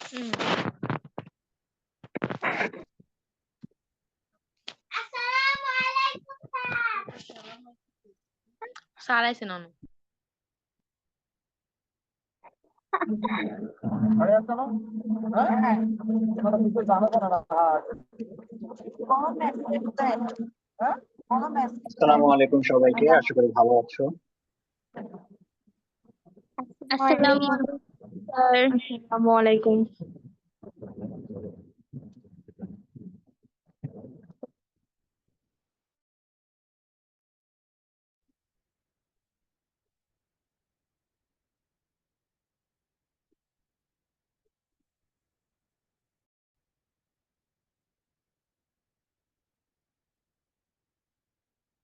হুম। Sir আইছেন on. আসসালামু আলাইকুম সবাইকে, আশা করি ভালো আছো। আসসালামু আলাইকুম স্যার। আসসালামু আলাইকুম।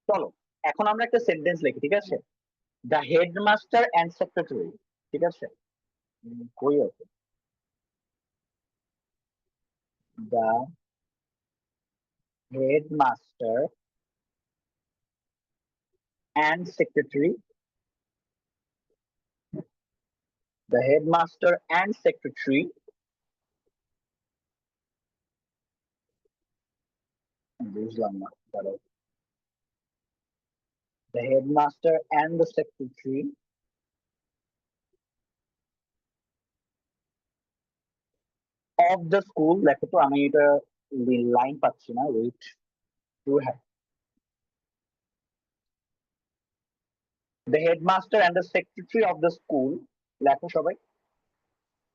চলো এখন আমরা একটা সেন্টেন্স লিখি, ঠিক আছে? দ্য হেডমাস্টার অ্যান্ড সেক্রেটারি, ঠিক আছে? কই আছে? The headmaster and secretary, the headmaster and secretary, বুঝলাম না, দাঁড়াও। The headmaster and the secretary of the school, দেখো তো আমি এটা লাইন পাচ্ছি না, wait to have. The headmaster and the secretary of the school, লেখো সবাই।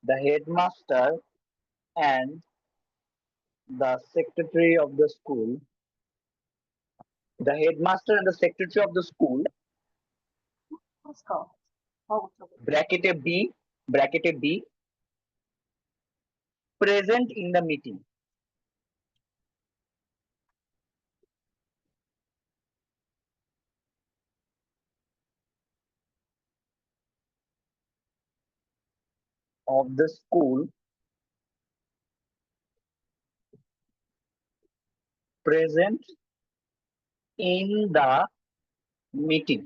The headmaster and the secretary of the school, the headmaster and the secretary of the school, bracket B, present in the meeting. Of the school, present in the meeting.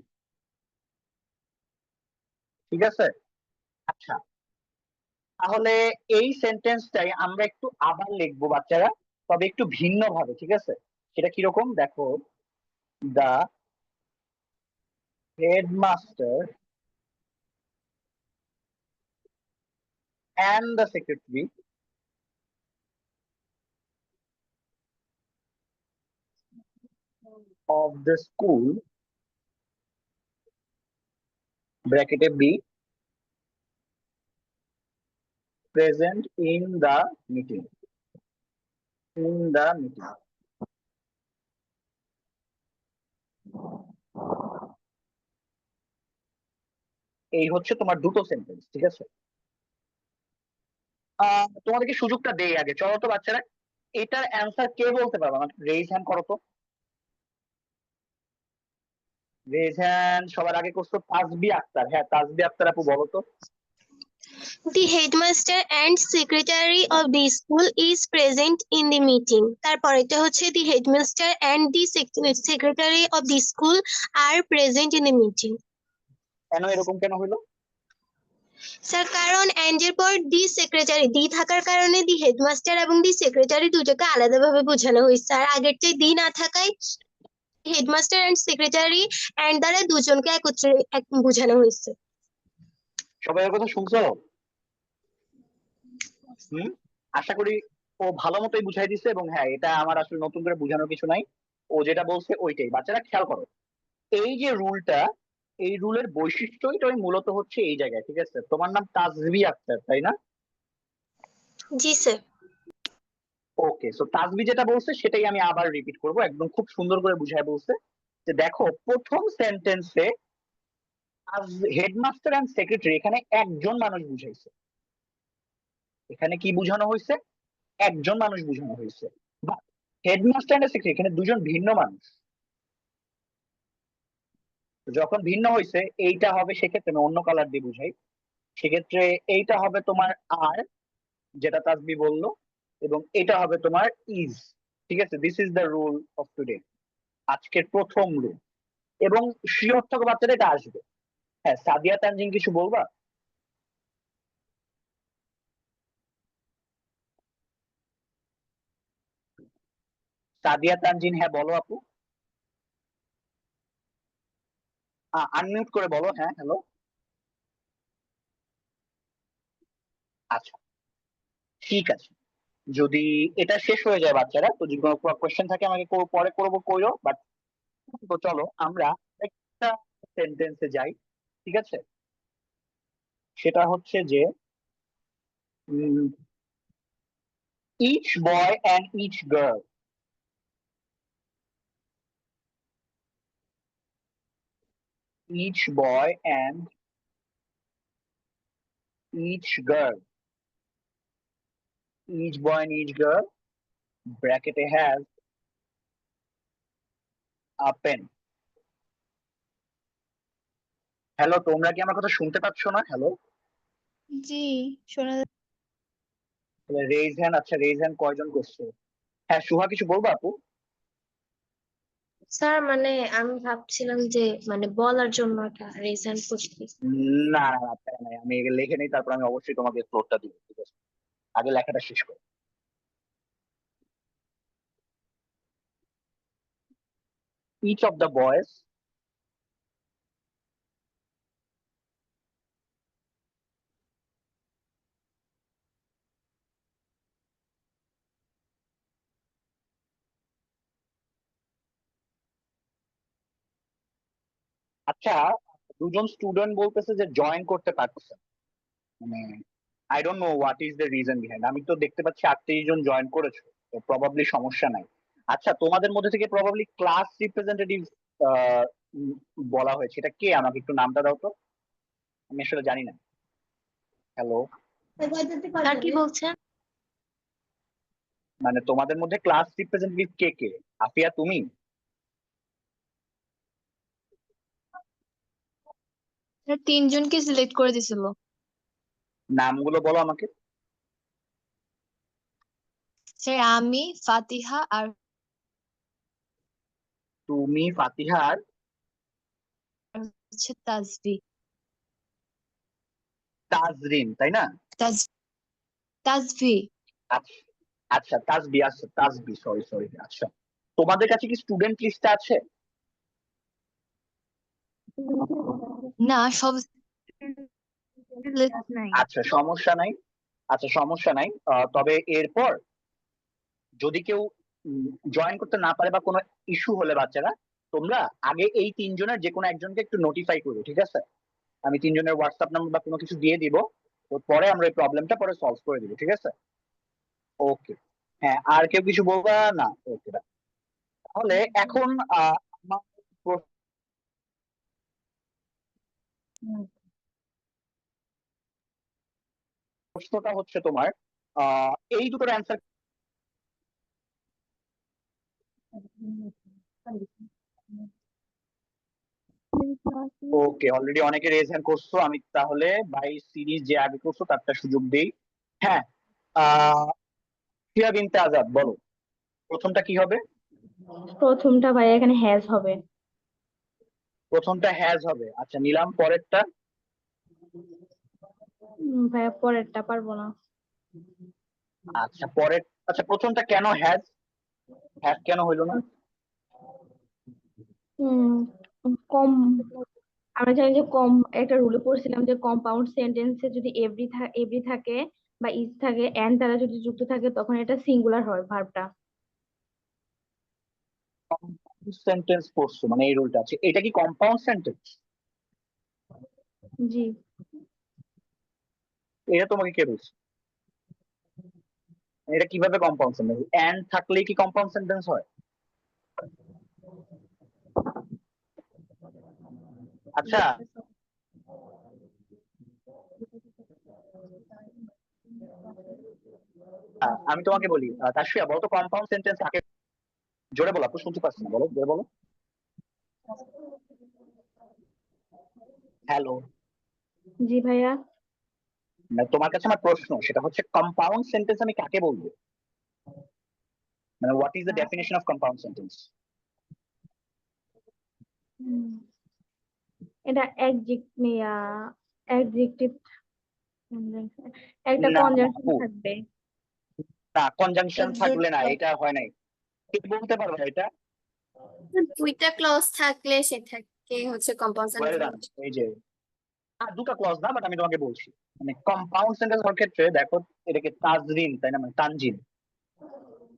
ঠিক আছে? আচ্ছা, তাহলে এই সেন্টেন্সটাই আমরা একটু আবার লিখবো বাচ্চারা, তবে একটু ভিন্ন ভাবে, ঠিক আছে? সেটা কিরকম দেখো, the headmaster and the secretary of the school, bracket B, present in the meeting. In the meeting. এই হচ্ছে তোমার দুটো সেন্টেন্স, ঠিক আছে? তোমাদেরকে সুযোগটা দেই আগে, চলো তো বাচ্চারা, এটার অ্যান্সার কে বলতে পারবে? আমাকে রেজ হ্যান্ড করো তো। রেজ হ্যান্ড সবার আগে করছো তাসবি আক্তার। হ্যাঁ, তাসবি আক্তার আপু বলো তো। The headmaster and secretary of the school is present in the meeting. তারপরেটা হচ্ছে the headmaster and the secretary of the school are present in the meeting. কেন এরকম কেন হলো? স্যার কারণ and এর পর the secretary দি থাকার কারণে the headmaster এবং the secretary দুটোকে আলাদাভাবে বোঝানো হয়েছে। আর আগেরটাই দি না থাকায় হেডমাস্টার এন্ড সেক্রেটারি এন্ড দ্বারা দুজনকে একত্রে বোঝানো হয়েছে। সবাই এর কথা শুনছো? আশা করি ও ভালো মতোই বুঝাই দিচ্ছে, এবং হ্যাঁ, এটা আমার আসলে নতুন করে বোঝানোর কিছু নাই, ও যেটা বলছে ওইটাই। বাচ্চারা খেয়াল করো, এই যে রুলটা, এই রুলের বৈশিষ্ট্যটাই মূলত হচ্ছে এই জায়গায়, ঠিক আছে? তোমার নাম তাসবি আক্তার, তাই না? জি স্যার। ওকে, সো তাসবি যেটা বলছে সেটাই আমি আবার রিপিট করব, একদম খুব সুন্দর করে বুঝায় বলছে যে দেখো প্রথম সেন্টেন্সে হেডমাস্টার এন্ড সেক্রেটারি, এখানে একজন মানুষ বুঝাইছে। এখানে কি বুঝানো হয়েছে? একজন মানুষ বুঝানো হয়েছে। হেডমাস্টার এন্ড সেক্রেটারি এখানে দুজন ভিন্ন মানুষ। যখন ভিন্ন হয়েছে এইটা হবে, সেক্ষেত্রে আমি অন্য কালার দিয়ে বুঝাই, সেক্ষেত্রে এইটা হবে তোমার আর, যেটা তাসবি বললো, এবং এটা হবে তোমার ইজ। ঠিক আছে? This is the rule of today, আজকের প্রথম রুল। এবং শিওর থাকো বাচ্চারা এটা আসবে। হ্যাঁ, সাদিয়া তানজিন কিছু বলবা? সাদিয়া তানজিন, হ্যাঁ বলো আপু। আনমিউট করে বলো, হ্যাঁ হ্যালো। আচ্ছা, ঠিক আছে। যদি এটা শেষ হয়ে যায় বাচ্চারা, তো যদি কোনো কোয়েশ্চেন থাকে আমাকে পরে করবো, কইরো। বাট তো চলো আমরা একটা সেন্টেন্সে যাই, ঠিক আছে? সেটা হচ্ছে যে each boy and each girl, each boy and each girl, each boy and each girl bracket has a pen. Hello, তোমরা কি আমার কথা শুনতে পাচ্ছ না? হ্যালো, জি, শোনা রেজ হ্যান্ড। আচ্ছা, রেজ হ্যান্ড কয়জন করছে? হ্যাঁ, সুহা কিছু বলবো আপু? স্যার মানে আমি ভাবছিলাম যে মানে বলার জন্য একটা রিজন করছি। না না না, প্যারা নাই, আমি লিখে নেই, তারপর আমি অবশ্যই তোমাকে ফ্লোরটা দিব, ঠিক আছে? আগে লেখাটা শেষ করো। Each of the boys আচ্ছা, দুজন স্টুডেন্ট বলতেছে যে জয়েন করতে পারতেছে না। মানে I don't know what is the reason behind. আমি তো দেখতে পাচ্ছি 38 জন জয়েন করেছো, তো প্রবাবলি সমস্যা নাই। আচ্ছা, তোমাদের মধ্যে থেকে প্রবাবলি ক্লাস রিপ্রেজেন্টেটিভ বলা হয়েছে, এটা কে? আমাকে একটু নামটা দাও তো, আমি আসলে জানি না। হ্যালো, স্যার কি বলছেন? মানে তোমাদের মধ্যে ক্লাস রিপ্রেজেন্টেটিভ কে কে? আফিয়া তুমি? স্যার 3 জনকে সিলেক্ট করে দিছিল। নামগুলো বলো আমাকে। স্যার আমি, ফাতিহা আর তুমি, ফাতিহা আর হচ্ছে তাজবি। তাজরিন, তাই না? তাজ তাজভি। আচ্ছা আচ্ছা, তাজবি, আচ্ছা তাজবি, সরি সরি। আচ্ছা, তোমাদের কাছে কি স্টুডেন্ট লিস্ট আছে? না, সব লিস্ট নাই। আচ্ছা, সমস্যা নাই। আচ্ছা, সমস্যা নাই। তবে এরপর যদি কেউ জয়েন করতে না পারে বা কোনো ইস্যু হলে বাচ্চারা, তোমরা আগে এই 3 জনের যে কোনো একজনকে একটু নোটিফাই করো, ঠিক আছে? আমি 3 জনের হোয়াটসঅ্যাপ নাম্বার বা কোনো কিছু দিয়ে দিব, তো পরে আমরা এই প্রবলেমটা পরে সলভ করে দিব, ঠিক আছে? ওকে। হ্যাঁ, আর কেউ কিছু বলবা না? ওকে, তাহলে এখন আমার প্রশ্নটা হচ্ছে তোমার, এই দুটোর অ্যান্সার। ওকে, অলরেডি অনেকে রেজ হ্যান্ড করছো, আমি তাহলে বাই সিরিজ যে আগে করছো তারটা সুযোগ দেই। হ্যাঁ, ফিয়া বিনতে আজাদ, বলো প্রথমটা কি হবে? প্রথমটা ভাই এখানে হ্যাজ হবে। প্রথমটা হ্যাজ হবে, আচ্ছা নিলাম। পরেরটা? ভাইয়া পরেরটা পারবো না। আচ্ছা, পরের, আচ্ছা প্রথমটা কেন হ্যাজ? হ্যাজ কেন হইলো না? উম কম, আমরা জানি যে কম একটা রুলে পড়ছিলাম যে কম্পাউন্ড সেন্টেন্সে যদি এভরি থাকে বা ইজ থাকে এন্ড দ্বারা যদি যুক্ত থাকে তখন এটা সিঙ্গুলার হয় ভার্বটা। সেন্টেন্স পড়ছো মানে এই রুলটা আছে, এটা কি কম্পাউন্ড সেন্টেন্স? জি। এটা তোমাকে কে বলছে? এটা কিভাবে কম্পাউন্ড সেন্টেন্স? এন্ড থাকলেই কি কম্পাউন্ড সেন্টেন্স হয়? আচ্ছা, আমি তোমাকে বলি, তাসফিয়া বলো তো কম্পাউন্ড সেন্টেন্স কাকে? জোরে বলো, আপু শুনতে পাচ্ছি না, বলো জোরে বলো। হ্যালো, জি ভাইয়া। তোমার কাছে আমার প্রশ্ন, সেটা হচ্ছে কম্পাউন্ড সেন্টেন্স আমি কাকে বলবো? মানে what is the definition of compound sentence? Um, এটা অ্যাডজেক্টিভ একটা না না কনজাংশন আপু, থাকবে। না কনজাংশন থাকলে না, Adjective. এটা হয় নাই। কে বলতে পারবে এটা? দুইটা ক্লজ থাকলে সেটাকে হচ্ছে কম্পাউন্ড ওয়েল ডান। সেন্টেন্স। এই যে আর দুটো ক্লজ না, বাট আমি তোমাকে বলছি মানে কম্পাউন্ড সেন্টেন্স হওয়ার ক্ষেত্রে দেখো এটাকে তাজরিন তাই না, মানে তানজিন।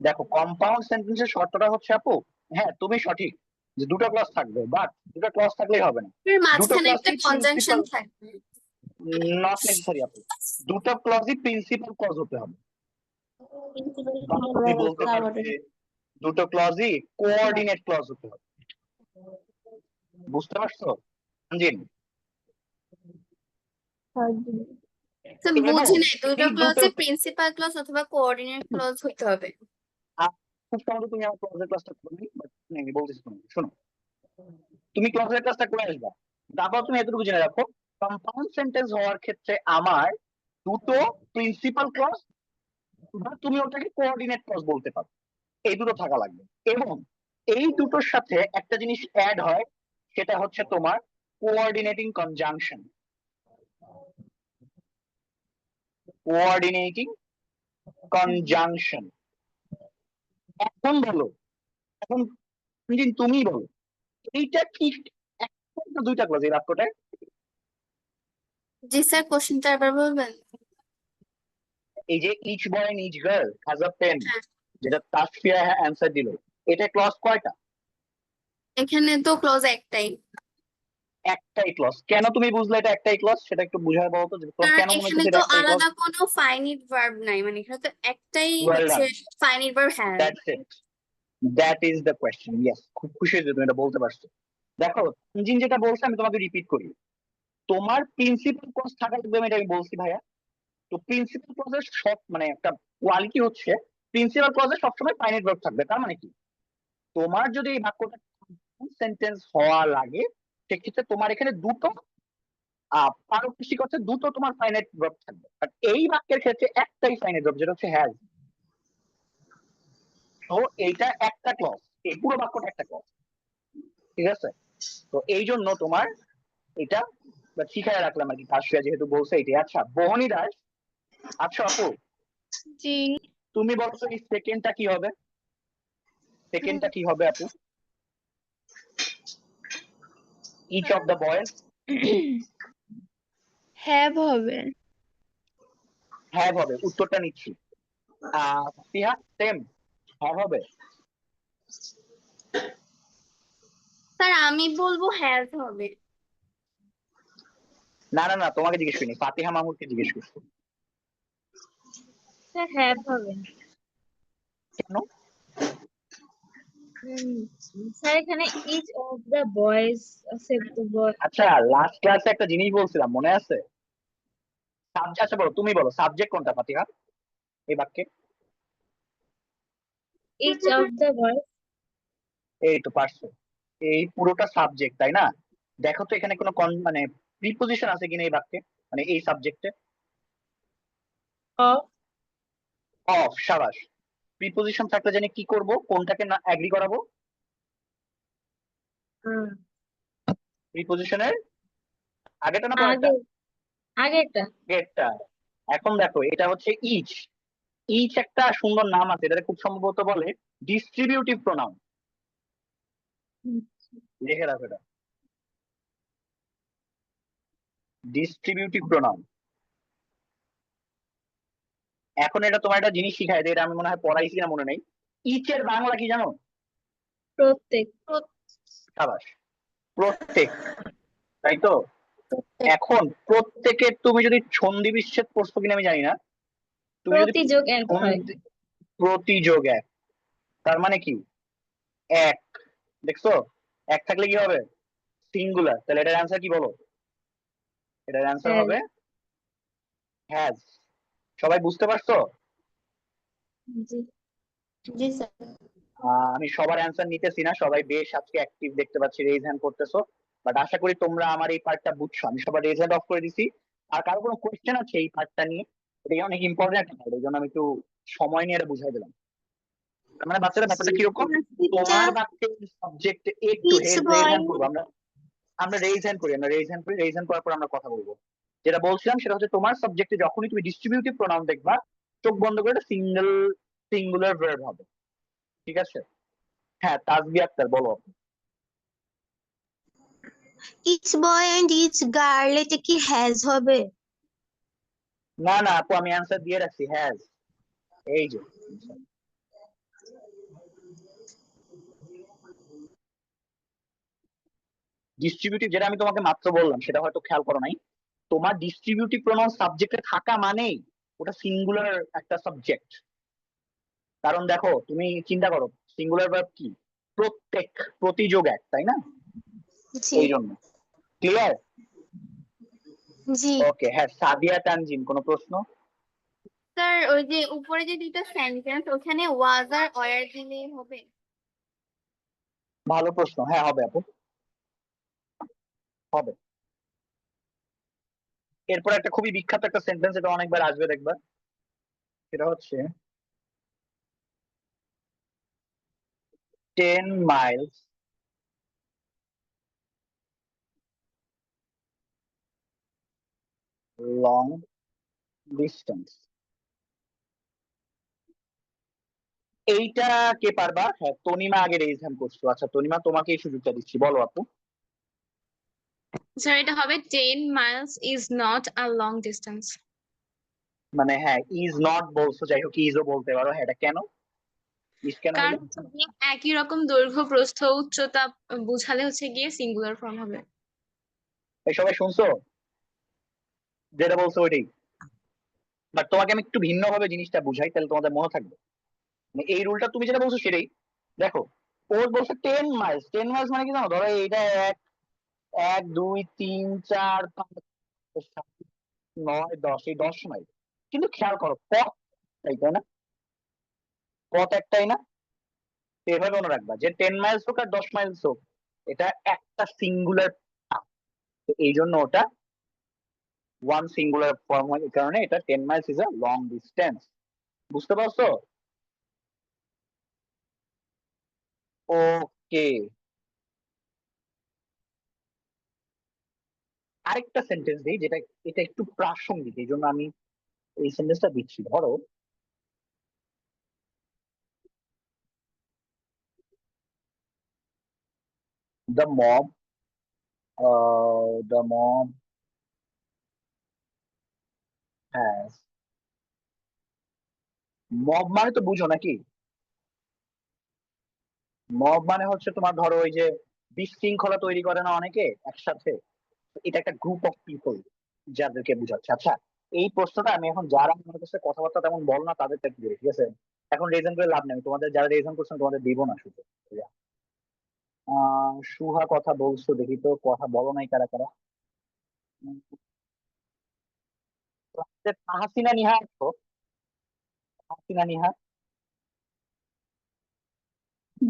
দেখো কম্পাউন্ড সেন্টেন্সের শর্তটা হচ্ছে আপু, হ্যাঁ তুমি সঠিক যে দুটো ক্লজ থাকবে, বাট দুটো ক্লজ থাকলেই হবে না, এর দুটো মাঝখানে একটা ক্লজই কনজাংশন প্রিন্সিপাল, থাকবে। নট নেসেসারি আপু, দুটো ক্লজই প্রিন্সিপাল ক্লজ হতে হবে। বা তুমি বলতে পারবে দুটো ক্লজই কোঅর্ডিনেট ক্লজ হতে হবে। বুঝতে পারছো তানজিন? তো এবং বুঝি নাই, দুটো এই দুটো ক্লজে প্রিন্সিপাল ক্লজ অথবা কোঅর্ডিনেট ক্লজ হইতে হবে। খুব সম্ভবত তুমি আমার ক্লজের ক্লাসটা করবে, বাট আমি বলতেছি তোমাকে শোনো, তুমি ক্লজের ক্লাসটা করে আসবা, তারপর তুমি এতটুকু জেনে রাখো কম্পাউন্ড সেন্টেন্স হওয়ার ক্ষেত্রে আমার দুটো প্রিন্সিপাল ক্লজ বা তুমি ওটাকে কোঅর্ডিনেট ক্লজ বলতে পারো, এই দুটো থাকা লাগবে। এবং এই দুটোর সাথে একটা জিনিস অ্যাড হয়, সেটা হচ্ছে তোমার কোঅর্ডিনেটিং কনজাংশন। Coordinating conjunction. এখন বলো, এখন তুমি বলো এইটা কি একটা না দুইটা ক্লজ এই বাক্যটায়? জি স্যার, কোশ্চেনটা আবার বলবেন? এই যে each boy and each girl has a pen, হ্যাঁ, যেটা তাসফিয়া অ্যান্সার দিল, এটা ক্লজ কয়টা? এখানে তো ক্লজ একটাই। একটাই ক্লজ। কেন তুমি বুঝলে এটা একটাই ক্লজ, সেটা একটু বুঝায় বলো তো, যে কারণ কেন মনে এখানে হচ্ছে তো এটা একটাই ক্লজ? আলাদা কোনো ফাইনিট ভার্ব নাই, মানে এখানে তো একটাই ওয়েল হচ্ছে done, finite verb have. That's it, that is the question. Yes, খুব খুশি হয়েছে তুমি এটা বলতে পারছো। দেখো ইঞ্জিন যেটা বলছে আমি তোমাকে রিপিট করি, তোমার প্রিন্সিপাল ক্লজ থাকা লাগবে, আমি এটা আমি বলছি ভাইয়া। তো প্রিন্সিপাল ক্লজের সব মানে একটা কোয়ালিটি হচ্ছে প্রিন্সিপাল ক্লজে সবসময় ফাইনাইট ভার্ব থাকবে। তার মানে কি, তোমার যদি এই বাক্যটা সেন্টেন্স হওয়া লাগে, সেক্ষেত্রে তোমার এখানে দুটো পারস্পরিক অর্থে দুটো তোমার ফাইনাইট ভার্ব থাকবে, আর এই বাক্যের ক্ষেত্রে একটাই ফাইনাইট ভার্ব, যেটা হচ্ছে হ্যাজ। তো এইটা একটা ক্লজ, এই পুরো বাক্যটা একটা ক্লজ, ঠিক আছে? তো এই জন্য তোমার এটা শিখায় রাখলাম আর কি, তাসফিয়া যেহেতু বলছে এটাই। আচ্ছা বহনী দাস, আচ্ছা আপু জি। তুমি বলো তো এই সেকেন্ডটা কি হবে? সেকেন্ডটা কি হবে আপু? Each of the boys have হবে। হ্যাভ হবে, উত্তরটা নিচ্ছি। স্নেহা সেম হ্যাভ হবে? স্যার আমি বলবো হ্যাজ হবে। না না না, তোমাকে জিজ্ঞেস করিনি, ফাতিহা মাহমুদকে জিজ্ঞেস করছি। স্যার হ্যাভ হবে। কেন? স্যার এখানে ইচ অফ দ্য বয়েজ আছে তো আচ্ছা লাস্ট ক্লাসে একটা জিনিস বলছিলাম মনে আছে? সাবজেক্ট, আচ্ছা বলো তুমি বলো সাবজেক্ট কোনটা ফাতিহা এই বাক্যে? Each of the boys. এই তো পারছো, এই পুরোটা সাবজেক্ট তাই না? দেখো তো এখানে কোনো মানে প্রিপোজিশন আছে কিনা এই বাক্যে, মানে এই সাবজেক্টে? অফ। অফ, সাবাস। প্রিপোজিশন থাকলে জানি কি করব, কোনটাকে না এগ্রি করাবো? প্রিপোজিশনের আগেটা না পরেরটা? আগে আগেরটা। আগেরটা। এখন দেখো এটা হচ্ছে ইচ। ইচ একটা সুন্দর নাম আছে, এটা খুব সম্ভবত বলে ডিস্ট্রিবিউটিভ প্রোনাউন। লিখে রাখো এটা, ডিস্ট্রিবিউটিভ প্রোনাউন। এখন এটা তোমার একটা জিনিস শিখাই দেয়, এটা আমি মনে হয় পড়াইছি না মনে নেই। ইচ এর বাংলা কি জানো? প্রত্যেক। সাবাস, প্রত্যেক, তাই তো? এখন প্রত্যেকের তুমি যদি সন্ধি বিচ্ছেদ পড়ছো কিনা আমি জানি না, তুমি যদি প্রতিযোগ এক হয়। প্রতিযোগ এক, তার মানে কি এক, দেখছো এক থাকলে কি হবে? সিঙ্গুলার। তাহলে এটার অ্যান্সার কি বলো? এটার অ্যান্সার হবে হ্যাজ। সবাই বুঝতে পারছো? জি। জি স্যার। আমি সবার অ্যান্সার নিতেছি না, সবাই বেশ আজকে অ্যাক্টিভ দেখতে পাচ্ছি, রেজ হ্যান্ড করতেছো, বাট আশা করি তোমরা আমার এই পার্টটা বুঝছো। আমি সবার রেজ হ্যান্ড অফ করে দিছি। আর কারো কোনো কোয়েশ্চেন আছে এই পার্টটা নিয়ে? এটা অনেক ইম্পর্টেন্ট একটা পার্ট, এই জন্য আমি একটু সময় নিয়ে এটা বুঝাই দিলাম। তার মানে বাচ্চারা ব্যাপারটা কিরকম, তোমার বাক্যের সাবজেক্ট একটু Each রেজ boy. হ্যান্ড করবো আমরা, আমরা রেজ হ্যান্ড করি, আমরা রেজ হ্যান্ড করি, রেজ হ্যান্ড করার পর আমরা কথা বলবো। যেটা বলছিলাম সেটা হচ্ছে তোমার সাবজেক্টে যখনই তুমি ডিস্ট্রিবিউটিভ প্রোনাউন দেখবা, চোখ বন্ধ করে সিঙ্গুলার ভার্ব হবে, ঠিক আছে? হ্যাঁ, তাসবি আক্তার বলো। Its boy and its girl এটা কি হ্যাজ হবে? না না আপু, আমি অ্যান্সার দিয়ে রাখছি, হ্যাজ। এই যে ডিস্ট্রিবিউটিভ, যেটা আমি তোমাকে মাত্র বললাম সেটা হয়তো খেয়াল করো নাই। তোমার ডিস্ট্রিবিউটিভ প্রোনাউন সাবজেক্টে থাকা মানেই ওটা সিঙ্গুলার একটা সাবজেক্ট। কারণ দেখো তুমি চিন্তা করো, সিঙ্গুলার ভার্ব কি? প্রত্যেক, প্রতিযোগ এক, তাই না? জি এই জন্য। ক্লিয়ার? জি ওকে, হ্যাঁ সাদিয়া তানজিম, কোনো প্রশ্ন? স্যার ওই যে উপরে যে দুইটা সেন্টেন্স ওখানে ওয়াজ আর ওয়ার দিলে হবে? ভালো প্রশ্ন, হ্যাঁ হবে আপু, হবে। এরপর একটা খুবই বিখ্যাত একটা সেন্টেন্স, এটা অনেকবার আসবে দেখবা, সেটা হচ্ছে 10 miles long distance। এইটা কে পারবা? হ্যাঁ তনিমা আগে রেইজ হ্যান্ড করছো। আচ্ছা তনিমা, তোমাকে এই সুযোগটা দিচ্ছি, বলো আপু। স্যার এটা হবে 10 miles is not a long distance। মানে হ্যাঁ, ইজ নট বলছো, যাই হোক ইজও বলতে পারো। হ্যাঁ, এটা কেন? ইজ কেন কারণ হলো? হচ্ছে গিয়ে একই রকম দৈর্ঘ্য প্রস্থ উচ্চতা বুঝালে হচ্ছে গিয়ে সিঙ্গুলার ফর্ম হবে। এই সবাই শুনছো? যেটা বলছো ওইটাই, বাট তোমাকে আমি একটু ভিন্ন ভাবে জিনিসটা বুঝাই, তাহলে তোমাদের মনে থাকবে। মানে এই রুলটা তুমি যেটা বলছো সেটাই। দেখো, ও বলছে 10 মাইলস, 10 মাইলস মানে কি জানো? ধরো এইটা এক, 1 2 3 4 5 6 7 8 9 10, এই 10 মাইল। কিন্তু খেয়াল করো, পথ তাই, তাই না? পথ একটাই না? তো এভাবে মনে রাখবা যে 10 মাইলস হোক আর 10 মাইলস হোক, এটা একটা সিঙ্গুলার। তো এই জন্য ওটা ওয়ান সিঙ্গুলার ফর্ম হয়, এই কারণে এটা 10 Miles is a long distance. বুঝতে পারছো? ওকে, আরেকটা সেন্টেন্স দিই, যেটা এটা একটু প্রাসঙ্গিক, এই জন্য আমি এই সেন্টেন্সটা দিচ্ছি। ধরো the mob, the mob has, mob মানে তো বুঝো নাকি? মব মানে হচ্ছে তোমার ধরো ওই যে বিশৃঙ্খলা তৈরি করে না অনেকে একসাথে, এটা একটা গ্রুপ অফ পিপল যাদেরকে বোঝাচ্ছে। আচ্ছা, এই প্রশ্নটা আমি এখন যারা আমার কাছে কথাবার্তা তেমন বল না তাদেরকে দিই, ঠিক আছে? এখন রেজন করে লাভ নেই, আমি তোমাদের যারা রেজন করছেন তোমাদের দিব না শুধু। সুহা কথা বলছো, দেখি তো কথা বলো নাই কারা কারা। উম, হাসিনা নিহা আছো? হাসিনা নিহা,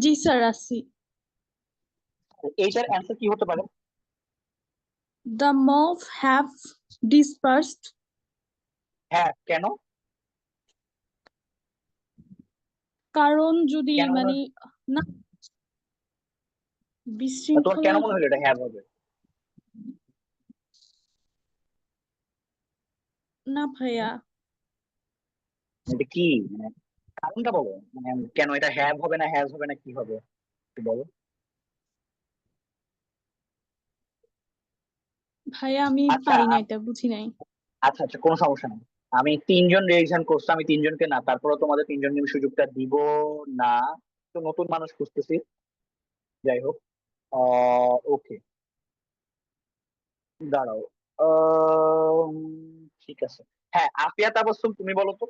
জি স্যার আছি। এইটার অ্যান্সার কি হতে পারে? The mob have dispersed হ্যাঁ, কেন? কারণ যদি কেন মনে মানে না তোমার কেন বিশৃঙ্খলা মনে হলো এটা হ্যাঁ হবে? না ভাইয়া, এটা কি মানে, কারণটা বলো, মানে কেন এটা হ্যাভ হবে না হ্যাজ হবে না কি হবে, একটু বলো। ভাইয়া আমি আচ্ছা পারি না, এটা বুঝি নাই। আচ্ছা আচ্ছা, কোনো সমস্যা নেই। আমি তিনজন রিভিশন করছি, আমি তিনজনকে না, তারপরে তোমাদের তিনজনকে আমি সুযোগটা দিব না। তো নতুন মানুষ খুঁজতেছি, যাই হোক। ওকে, দাঁড়াও। আহ, ঠিক আছে। হ্যাঁ আফিয়া তাবাসসুম, তুমি বলো তো।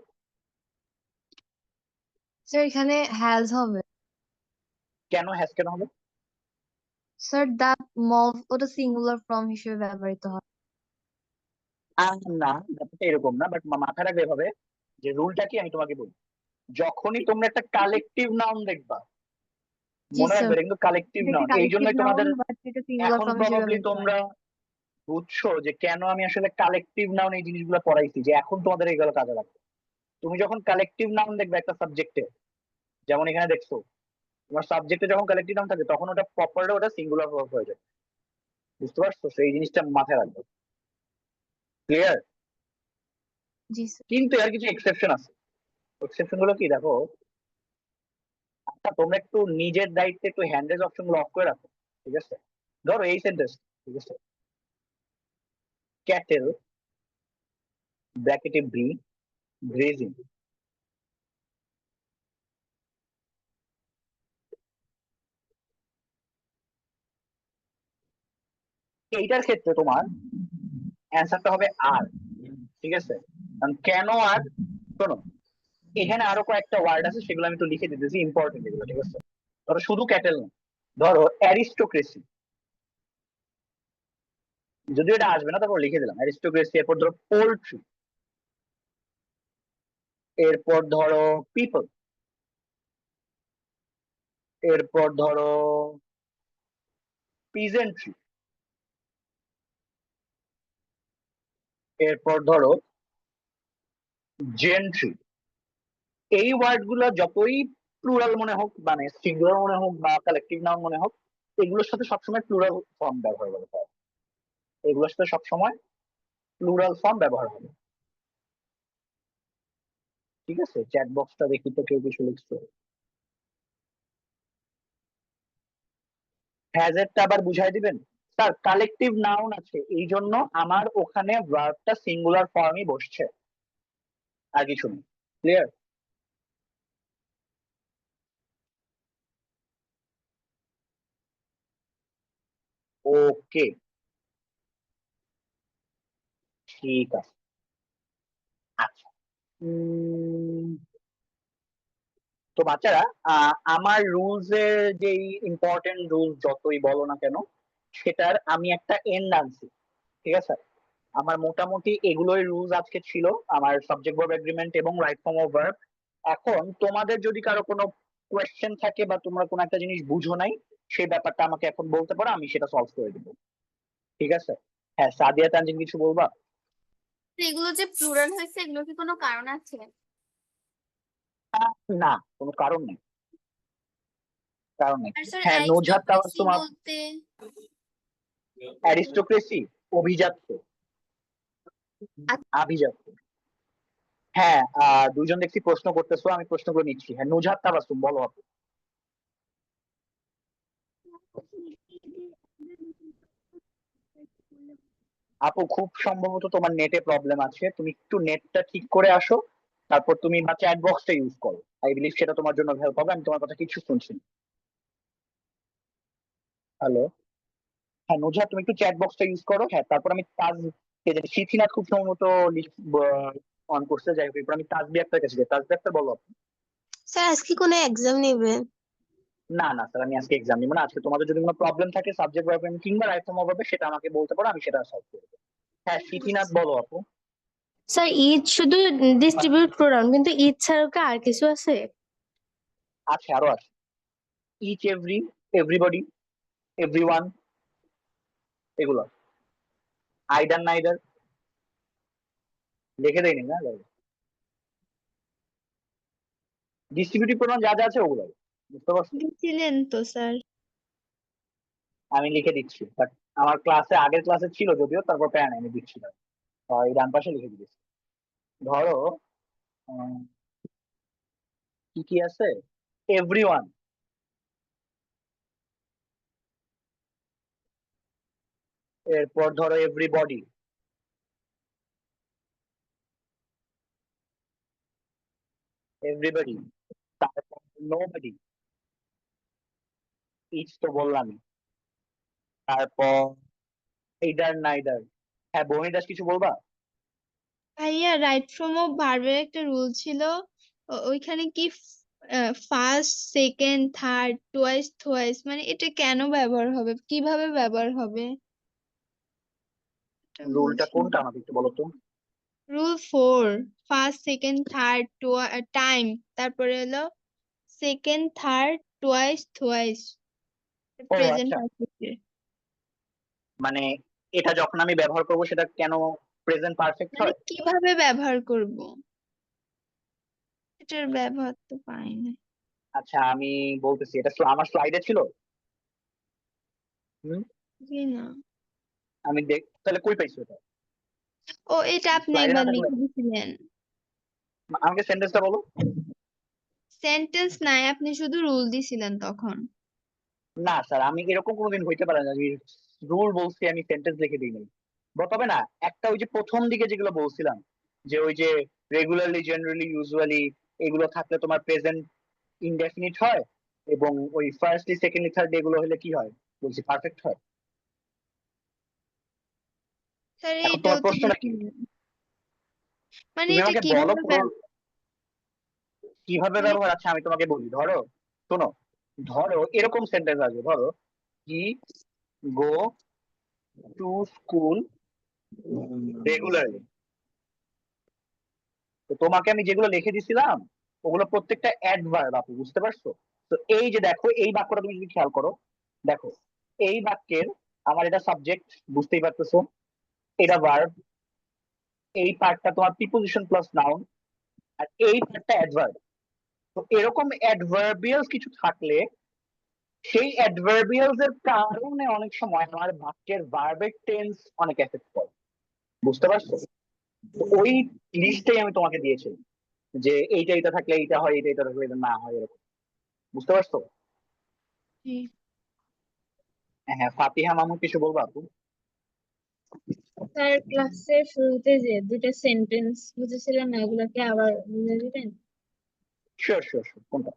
স্যার এখানে হ্যাজ হবে। কেন হ্যাজ কেন হবে? স্যার দা মভ ওটা সিঙ্গুলার ফর্ম হিসেবে ব্যবহৃত হয়। না, ব্যাপারটা এরকম না, বাট মাথায় রাখবে এভাবে যে রুলটা কি আমি তোমাকে বলি। যখনই তোমরা একটা কালেকটিভ নাউন দেখবা, জি মনে স্যার, রাখবে কিন্তু কালেকটিভ এটা একটা নাউন, এই কালেকটিভ জন্যই নাউন তোমাদের বাট এটা সিঙ্গুলার এখন ফর্ম হিসেবে প্রবাবলি ব্যবহৃত হয়। তোমরা বুঝছো যে কেন আমি আসলে কালেকটিভ নাউন এই জিনিসগুলো পড়াইছি, যে এখন তোমাদের এইগুলো কাজে লাগবে। তুমি যখন কালেকটিভ নাউন দেখবে একটা সাবজেক্টে, যেমন এখানে দেখছো, তোমার সাবজেক্টে যখন কালেকটিভ নাউন থাকে তখন ওটা প্রপারলি ওটা সিঙ্গুলার ভার্ব হয়ে যায়। বুঝতে পারছো? সেই জিনিসটা মাথায় রাখবে। ক্লিয়ার? জি স্যার। কিন্তু এর কিছু এক্সেপশন আছে। এক্সেপশন গুলো কি দেখো, তোমরা একটু নিজের দায়িত্বে একটু হ্যান্ড রেজ অপশন গুলো অফ করে রাখো, ঠিক আছে? ধরো এই সেন্টেন্স, ঠিক আছে, ক্যাটেল ব্র্যাকেটে ব্রি গ্রেজিং, এইটার ক্ষেত্রে তোমার অ্যান্সারটা হবে আর, ঠিক আছে? কারণ কেন আর, শোনো এখানে আরো কয়েকটা ওয়ার্ড আছে, সেগুলো আমি একটু লিখে দিতেছি, ইম্পর্টেন্ট এগুলো, ঠিক আছে? ধরো শুধু ক্যাটেল না, ধরো অ্যারিস্টোক্রেসি, যদিও এটা আসবে না তারপর লিখে দিলাম অ্যারিস্টোক্রেসি। এরপর ধরো পোল্ট্রি, এরপর ধরো পিপল, এরপর ধরো পিজেন্ট্রি, এরপর ধরো জেন্ট্রি। এই ওয়ার্ড গুলো যতই প্লুরাল মনে হোক, মানে সিঙ্গুলার মনে হোক বা কালেকটিভ নাউন মনে হোক, এগুলোর সাথে সবসময় প্লুরাল ফর্ম ব্যবহার করতে হবে, এগুলোর সাথে সবসময় প্লুরাল ফর্ম ব্যবহার হবে, ঠিক আছে? চ্যাট বক্সটা দেখি তো কেউ কিছু লিখছে। হ্যাজেরটা আবার বুঝাই দিবেন স্যার, কালেকটিভ নাউন আছে এই জন্য আমার ওখানে ভার্বটা সিঙ্গুলার ফর্মই বসছে, আর কিছু নেই। ক্লিয়ার? ওকে, ঠিক আছে। আচ্ছা, তো বাচ্চারা আমার রুলস এর যেই ইম্পর্টেন্ট রুলস যতই বলো না কেন, সেটার আমি একটা এন্ড আনছি, ঠিক আছে? আমার মোটামুটি এগুলোই রুলস আজকে ছিল, আমার সাবজেক্ট ভার্ব এগ্রিমেন্ট এবং রাইট ফর্ম অফ ভার্ব। এখন তোমাদের যদি কারো কোনো কোয়েশ্চেন থাকে বা তোমরা কোনো একটা জিনিস বুঝো নাই, সেই ব্যাপারটা আমাকে এখন বলতে পারো, আমি সেটা সলভ করে দেবো, ঠিক আছে? হ্যাঁ, সাদিয়া তানজিন কিছু বলবা? এগুলো যে প্লুরাল হয়েছে এগুলো কি কোনো কারণ আছে? না, কোনো কারণ নেই, কারণ নেই। আর স্যার হ্যাঁ, নৌঝাদ অ্যারিস্টোক্রেসি তাবাসসুম, বলতে অ্যারিস্টোক্রেসি অভিজাত্য, আভিজাত্য। হ্যাঁ, দুইজন দেখছি প্রশ্ন করতেছো, আমি প্রশ্নগুলো নিচ্ছি। হ্যাঁ, নুজহাত তাবাসসুম বলো আপু। আপু খুব সম্ভবত তোমার নেটে প্রবলেম আছে, তুমি একটু নেটটা ঠিক করে আসো, তারপর তুমি বা চ্যাট বক্সটা ইউজ করো, আই বিলিভ সেটা তোমার জন্য হেল্প হবে। আমি তোমার কথা কিছু শুনছি না। হ্যালো, হ্যাঁ নুজহাত তুমি একটু চ্যাট বক্সটা ইউজ করো। হ্যাঁ, তারপর আমি তাজ, কে জানি শিথিনাথ খুব সম্ভবত অন করছে, যাই হোক এরপর আমি তাজবি আক্তার কাছে যাই। তাজবি আক্তার বলো আপু। স্যার আজকে কোনো এক্সাম নেবে? না না স্যার, আমি আজকে এক্সাম নিব না। আজকে তোমাদের যদি কোনো প্রবলেম থাকে সাবজেক্ট ভার্ব কিংবা রাইট ফর্ম হবে, সেটা আমাকে বলতে পারো, আমি সেটা সলভ করে দেবো। হ্যাঁ, শিথিনাথ বলো আপু। স্যার ঈদ শুধু ডিস্ট্রিবিউট প্রোনাউন, কিন্তু ঈদ ছাড়াও কি আর কিছু আছে? আছে, আরো আছে। ইচ, এভরি, এভরিবডি, এভরিওয়ান, এগুলো। আইদার নাইদার লিখে দেয়নি না, ডিস্ট্রিবিউটিভ প্রোনাউন যা যা আছে ওগুলো, বুঝতে পারছো? দিয়েছিলেন তো স্যার। আমি লিখে দিচ্ছি, বাট আমার ক্লাসে আগের ক্লাসে ছিল যদিও, তারপর প্যান আমি দিচ্ছি না। এই ডান পাশে লিখে দিয়েছি। ধরো উম, কি কি আছে, এভরিওয়ান, এরপর ধরো এভরিবডি, এভরিবডি, তারপর নোবডি, ইচ তো বললামই, তারপর এইদার নাইদার। হ্যাঁ, বনি দাস কিছু বলবা? ভাইয়া রাইট ফ্রম অফ ভার্বের একটা রুল ছিল, ওইখানে কি ফার্স্ট, সেকেন্ড, থার্ড, টোয়াইস, থোয়াইস, মানে এটা কেন ব্যবহার হবে, কিভাবে ব্যবহার হবে, এটা রুলটা বুঝি কোনটা আমাকে একটু বলো তো। Rule 4, first, second, third, time, তারপরে হলো সেকেন্ড, থার্ড, টোয়াইস, থোয়াইস, ও প্রেজেন্ট আচ্ছা, পারফেক্টের। মানে এটা যখন আমি ব্যবহার করব সেটা কেন প্রেজেন্ট পারফেক্ট মানে হয়? কিভাবে ব্যবহার করব, এটার ব্যবহার তো পাই না। আচ্ছা, আমি বলতেছি, এটা আমার স্লাইডে ছিল। হুম, জি না। আমি দেখ তাহলে কই পাইছো এটা? ও, এটা আপনি স্লাইডে না একবার থাকলে লিখে দিয়েছিলেন। আমাকে সেন্টেন্সটা বলো। সেন্টেন্স নাই, আপনি শুধু রুল দিছিলেন তখন। না স্যার, আমি এরকম কোনোদিন হইতে পারে না যে রুল বলছি আমি সেন্টেন্স লিখে দিই নাই। তবে না, একটা ওই যে প্রথম দিকে যেগুলো বলছিলাম, যে ওই যে রেগুলারলি, জেনারেলি, ইউজুয়ালি, এগুলো থাকলে তোমার প্রেজেন্ট ইনডেফিনিট হয়, এবং ওই ফার্স্টলি, সেকেন্ডলি, থার্ড এগুলো হলে কি হয় বলছি, পারফেক্ট হয়। স্যার এখন এইটাও তোমার তো প্রশ্নটা কি? মানে তুমি এটা আমাকে বলো কিভাবে কিভাবে মানে ব্যবহার আছে, আমি তোমাকে বলি। ধরো, শোনো, ধরো এরকম সেন্টেন্স আছে, ধরো হি গো টু স্কুল রেগুলারলি। তো তোমাকে আমি যেগুলো লিখে দিছিলাম ওগুলো প্রত্যেকটা অ্যাডভার্ব, আপু বুঝতে পারছো? তো এই যে দেখো, এই বাক্যটা তুমি যদি খেয়াল করো, দেখো এই বাক্যের, আমার এটা সাবজেক্ট, বুঝতেই পারতেছো, এটা ভার্ব, এই পার্টটা তোমার প্রিপোজিশন প্লাস নাউন, আর এই পার্টটা অ্যাডভার্ব। তো এরকম অ্যাডভার্বিয়ালস কিছু থাকলে সেই অ্যাডভার্বিয়ালস এর কারণে অনেক সময় আমার বাক্যের ভার্বের টেন্স অনেক এফেক্ট করে, বুঝতে পারছো? তো ওই লিস্টেই আমি তোমাকে দিয়েছি, যে এইটা এটা থাকলে এইটা হয়, এটা এটা থাকলে এটা না হয়, এরকম। বুঝতে পারছো? জি। হ্যাঁ, ফাতিহা মামু কিছু বলবো আপু? স্যার ক্লাসের শুরুতে যে দুইটা সেন্টেন্স বুঝেছিলেন না, ওগুলোকে আবার বুঝে দিবেন? শিওর শিওর শিওর, কোনটা?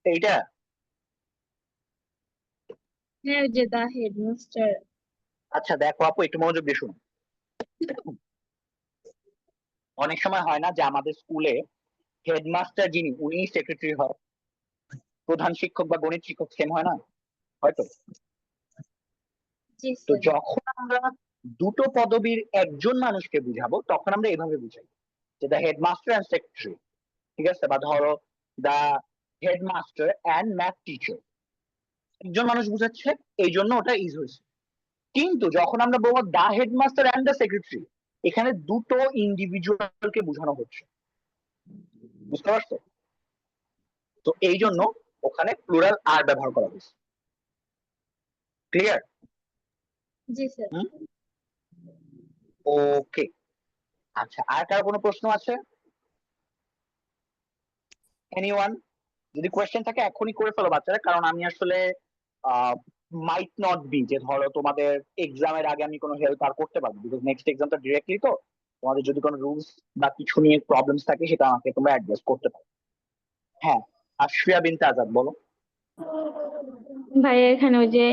এইটা? হ্যাঁ, ওই যে দা হেডমাস্টার। আচ্ছা দেখো আপু, একটু মনোযোগ দিয়ে শুনো। অনেক সময় হয় না যে আমাদের স্কুলে হেডমাস্টার যিনি, উনি সেক্রেটারি হয়, প্রধান শিক্ষক বা গণিত শিক্ষক সেম হয় না, হয়তো? জি তো স্যার। যখন আমরা দুটো পদবীর একজন মানুষকে বুঝাবো তখন আমরা এভাবে বুঝাই, যে দ্য হেডমাস্টার অ্যান্ড সেক্রেটারি, ঠিক আছে? বা ধরো the headmaster and math teacher, একজন মানুষ বুঝাচ্ছে, এই জন্য ওটা ইজ হয়েছে। কিন্তু যখন আমরা বলবো the headmaster and the secretary, এখানে দুটো ইন্ডিভিজুয়ালকে বোঝানো হচ্ছে, বুঝতে পারছো? তো এই জন্য ওখানে প্লুরাল আর ব্যবহার করা হয়েছে। ক্লিয়ার? জি স্যার। ওকে। আচ্ছা, আর কার কোনো প্রশ্ন আছে? এনিওয়ান? যদি কোয়েশ্চেন থাকে এখনই করে ফেলো বাচ্চারা, কারণ আমি আসলে মাইট নট বি যে ধরো তোমাদের এক্সামের আগে আমি কোনো হেল্প আর করতে পারবো, বিকজ নেক্সট এক্সামটা ডিরেক্টলি। তো তোমাদের যদি কোনো রুলস বা কিছু নিয়ে প্রবলেমস থাকে সেটা আমাকে তোমরা অ্যাড্রেস করতে পারো। হ্যাঁ, আশফিয়া বিনতে আজাদ বলো। ভাইয়া এখানে ওই যে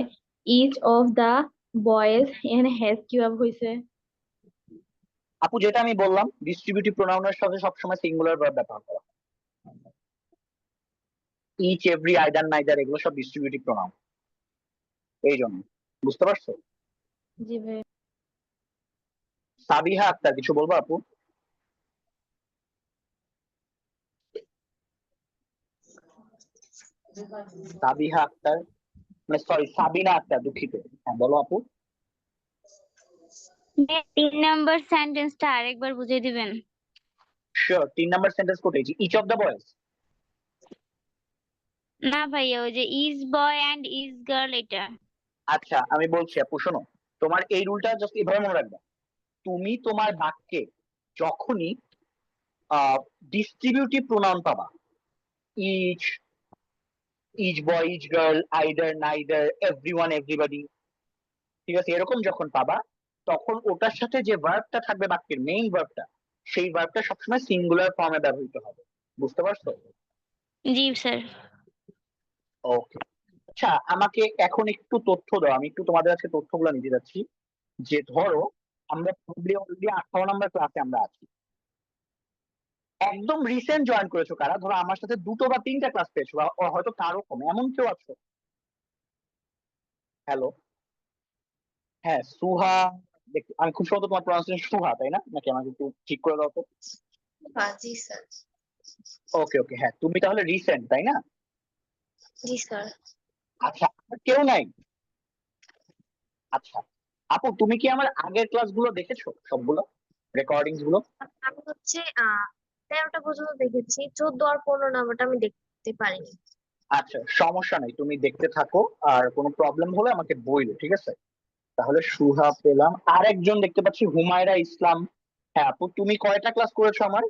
ইচ অফ দা বয়েজ, এখানে হ্যাজ কিভাবে হয়েছে? আপু যেটা আমি বললাম, ডিস্ট্রিবিউটিভ প্রোনাউনের সাথে সবসময় সিঙ্গুলার ভার্ব ব্যবহার করা। ইচ, এভরি, আইদার, নাইদার, এগুলো সব ডিস্ট্রিবিউটিভ প্রোনাউন, এই জন্য। বুঝতে পারছো? জি ভাই। সাবিহা আক্তার কিছু বলবো আপু? সাবিহা আক্তার, মানে সরি, সাবিনা আক্তার, দুঃখিত। হ্যাঁ বলো আপু। 3 নম্বর সেন্টেন্সটা আরেকবার বুঝিয়ে দিবেন? শিওর, 3 নম্বর সেন্টেন্স কোটেছি, ইচ অফ দ্য বয়েজ। না ভাইয়া, ওই যে is boy and is girl, এটা। আচ্ছা আমি বলছি আপু, শোনো, তোমার এই রুলটা জাস্ট এভাবে মনে রাখবে। তুমি তোমার বাক্যে যখনই ডিস্ট্রিবিউটিভ প্রোনাউন পাবা, each, each boy, each girl, either, neither, everyone, everybody, ঠিক আছে, এরকম যখন পাবা, তখন ওটার সাথে যে ভার্বটা থাকবে, বাক্যের মেইন ভার্বটা, সেই ভার্বটা সবসময় সিঙ্গুলার ফর্মে ব্যবহৃত হবে। বুঝতে পারছো? জি স্যার। ওকে। আচ্ছা, আমাকে এখন একটু তথ্য দাও, আমি একটু তোমাদের কাছে তথ্যগুলো নিতে যাচ্ছি। যে ধরো আমরা অলরেডি 18 নম্বর ক্লাসে আমরা আছি, একদম রিসেন্ট জয়েন করেছো কারা, ধরো আমার সাথে 2টো বা 3টা ক্লাস পেয়েছো, বা হয়তো কারো কম, এমন কেউ আছো? হ্যালো? হ্যাঁ, সুহা। আমি খুব সম্ভবত তোমার প্রনাউন্সিয়েশন সুহা, তাই না? নাকি আমাকে একটু ঠিক করে দাও তো। জি স্যার। ওকে ওকে, হ্যাঁ তুমি তাহলে রিসেন্ট, তাই না? জি স্যার। আচ্ছা, আর কেউ নাই? আচ্ছা আপু, তুমি কি আমার আগের ক্লাসগুলো দেখেছো সবগুলো, রেকর্ডিংস গুলো? আমি হচ্ছে 13টা পর্যন্ত দেখেছি, 14 আর 15 নাম্বারটা আমি দেখতে পারিনি। আচ্ছা সমস্যা নেই, তুমি দেখতে থাকো, আর কোনো প্রবলেম হলে আমাকে বইলো, ঠিক আছে? তাহলে সুহা পেলাম, আর একজন দেখতে পাচ্ছি হুমায়রা ইসলাম, হ্যাঁ আপু, তুমি কয়টা ক্লাস করেছো আমার?